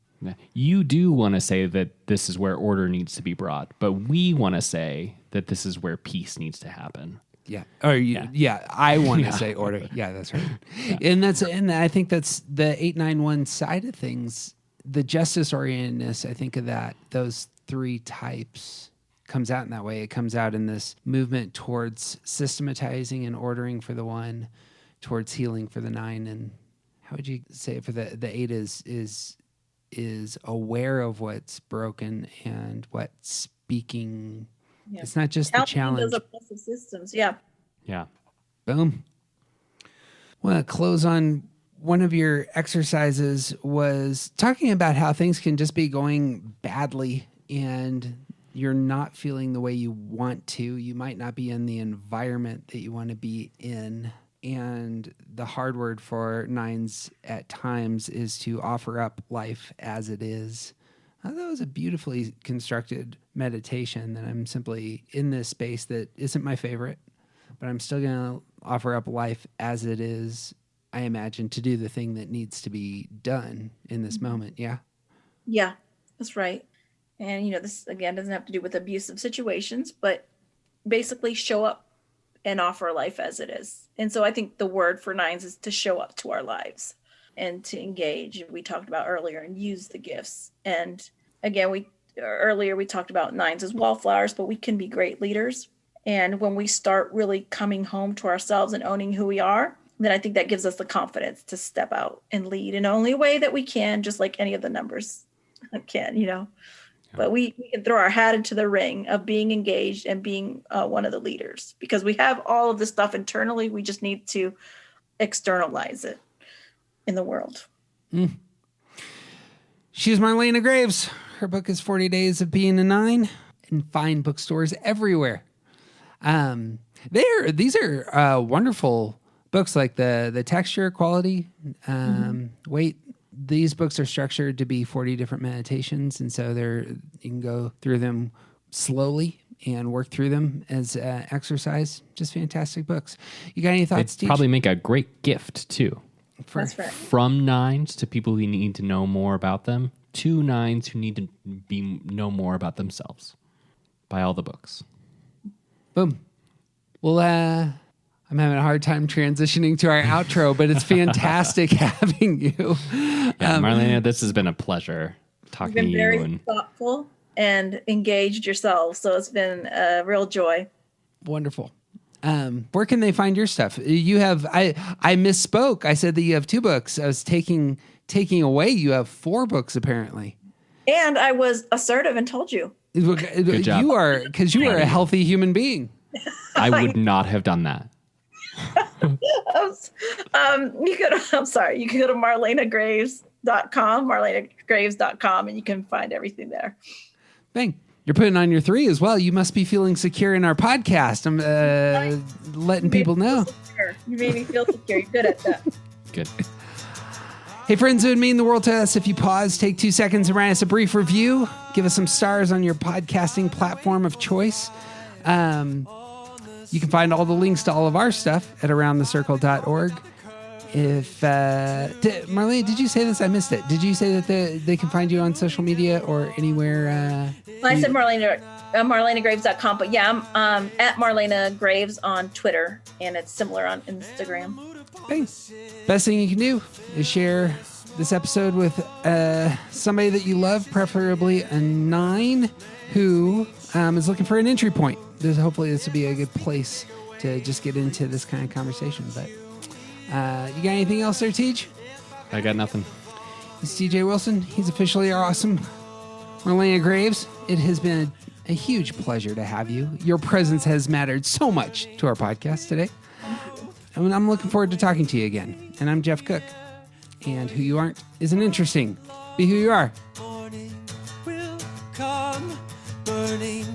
You do want to say that this is where order needs to be brought, but we want to say that this is where peace needs to happen. Yeah. I want to say order. Yeah, that's right. Yeah. And I think that's the 891 side of things. The justice orientedness, I think of that, those 3 types comes out in that way. It comes out in this movement towards systematizing and ordering for the 1, towards healing for the 9, and how would you say it for the 8 is aware of what's broken and what's speaking. Yeah. It's not just the challenge. Those oppressive systems. Yeah. Yeah. Boom. Well, to close on one of your exercises was talking about how things can just be going badly and you're not feeling the way you want to. You might not be in the environment that you want to be in. And the hard word for 9s at times is to offer up life as it is. That was a beautifully constructed meditation that I'm simply in this space that isn't my favorite, but I'm still going to offer up life as it is, I imagine, to do the thing that needs to be done in this moment. Yeah? Yeah, that's right. And, this, again, doesn't have to do with abusive situations, but basically show up and offer life as it is. And so I think the word for 9s is to show up to our lives and to engage. We talked about earlier, and use the gifts. And again, earlier we talked about 9s as wallflowers, but we can be great leaders. And when we start really coming home to ourselves and owning who we are, then I think that gives us the confidence to step out and lead in the only way that we can, just like any of the numbers can, But we can throw our hat into the ring of being engaged and being one of the leaders, because we have all of this stuff internally. We just need to externalize it in the world. She's Marlena Graves. Her book is 40 Days of Being a 9, in fine bookstores everywhere. These are wonderful books, like the texture, quality, weight. These books are structured to be 40 different meditations, and so you can go through them slowly and work through them as exercise. Just fantastic books. You got any thoughts, Steve? Probably make a great gift, too. That's right. From 9s to people who need to know more about them, to 9s who need to know more about themselves. Buy all the books. Boom. Well, I'm having a hard time transitioning to our outro, but it's fantastic having you. Yeah, Marlena, this has been a pleasure talking to you. You've been very thoughtful and engaged yourself, so it's been a real joy. Wonderful. Where can they find your stuff? You have, I misspoke. I said that you have 2 books. I was taking away. You have 4 books, apparently. And I was assertive and told you. job. You are, because you are a healthy human being. I would not have done that. You can go to marlenagraves.com, and you can find everything there. Bang. You're putting on your 3 as well. You must be feeling secure in our podcast. I'm letting people know. You made me feel secure. You're good at that. Good. Hey, friends, it would mean the world to us if you pause, take 2 seconds, and write us a brief review. Give us some stars on your podcasting platform of choice. You can find all the links to all of our stuff at aroundthecircle.org. If Marlene, did you say this? I missed it. Did you say that they can find you on social media or anywhere? I said MarlenaGraves.com, but yeah, I'm at Marlena Graves on Twitter, and it's similar on Instagram. Bang. Best thing you can do is share this episode with somebody that you love, preferably a 9 who is looking for an entry point. Hopefully this will be a good place to just get into this kind of conversation. But you got anything else there, Teej? I got nothing. It's TJ Wilson. He's officially our awesome Marlena Graves. It has been a huge pleasure to have you. Your presence has mattered so much to our podcast today. And I'm looking forward to talking to you again. And I'm Jeff Cook. And who you aren't isn't interesting. Be who you are. Morning will come burning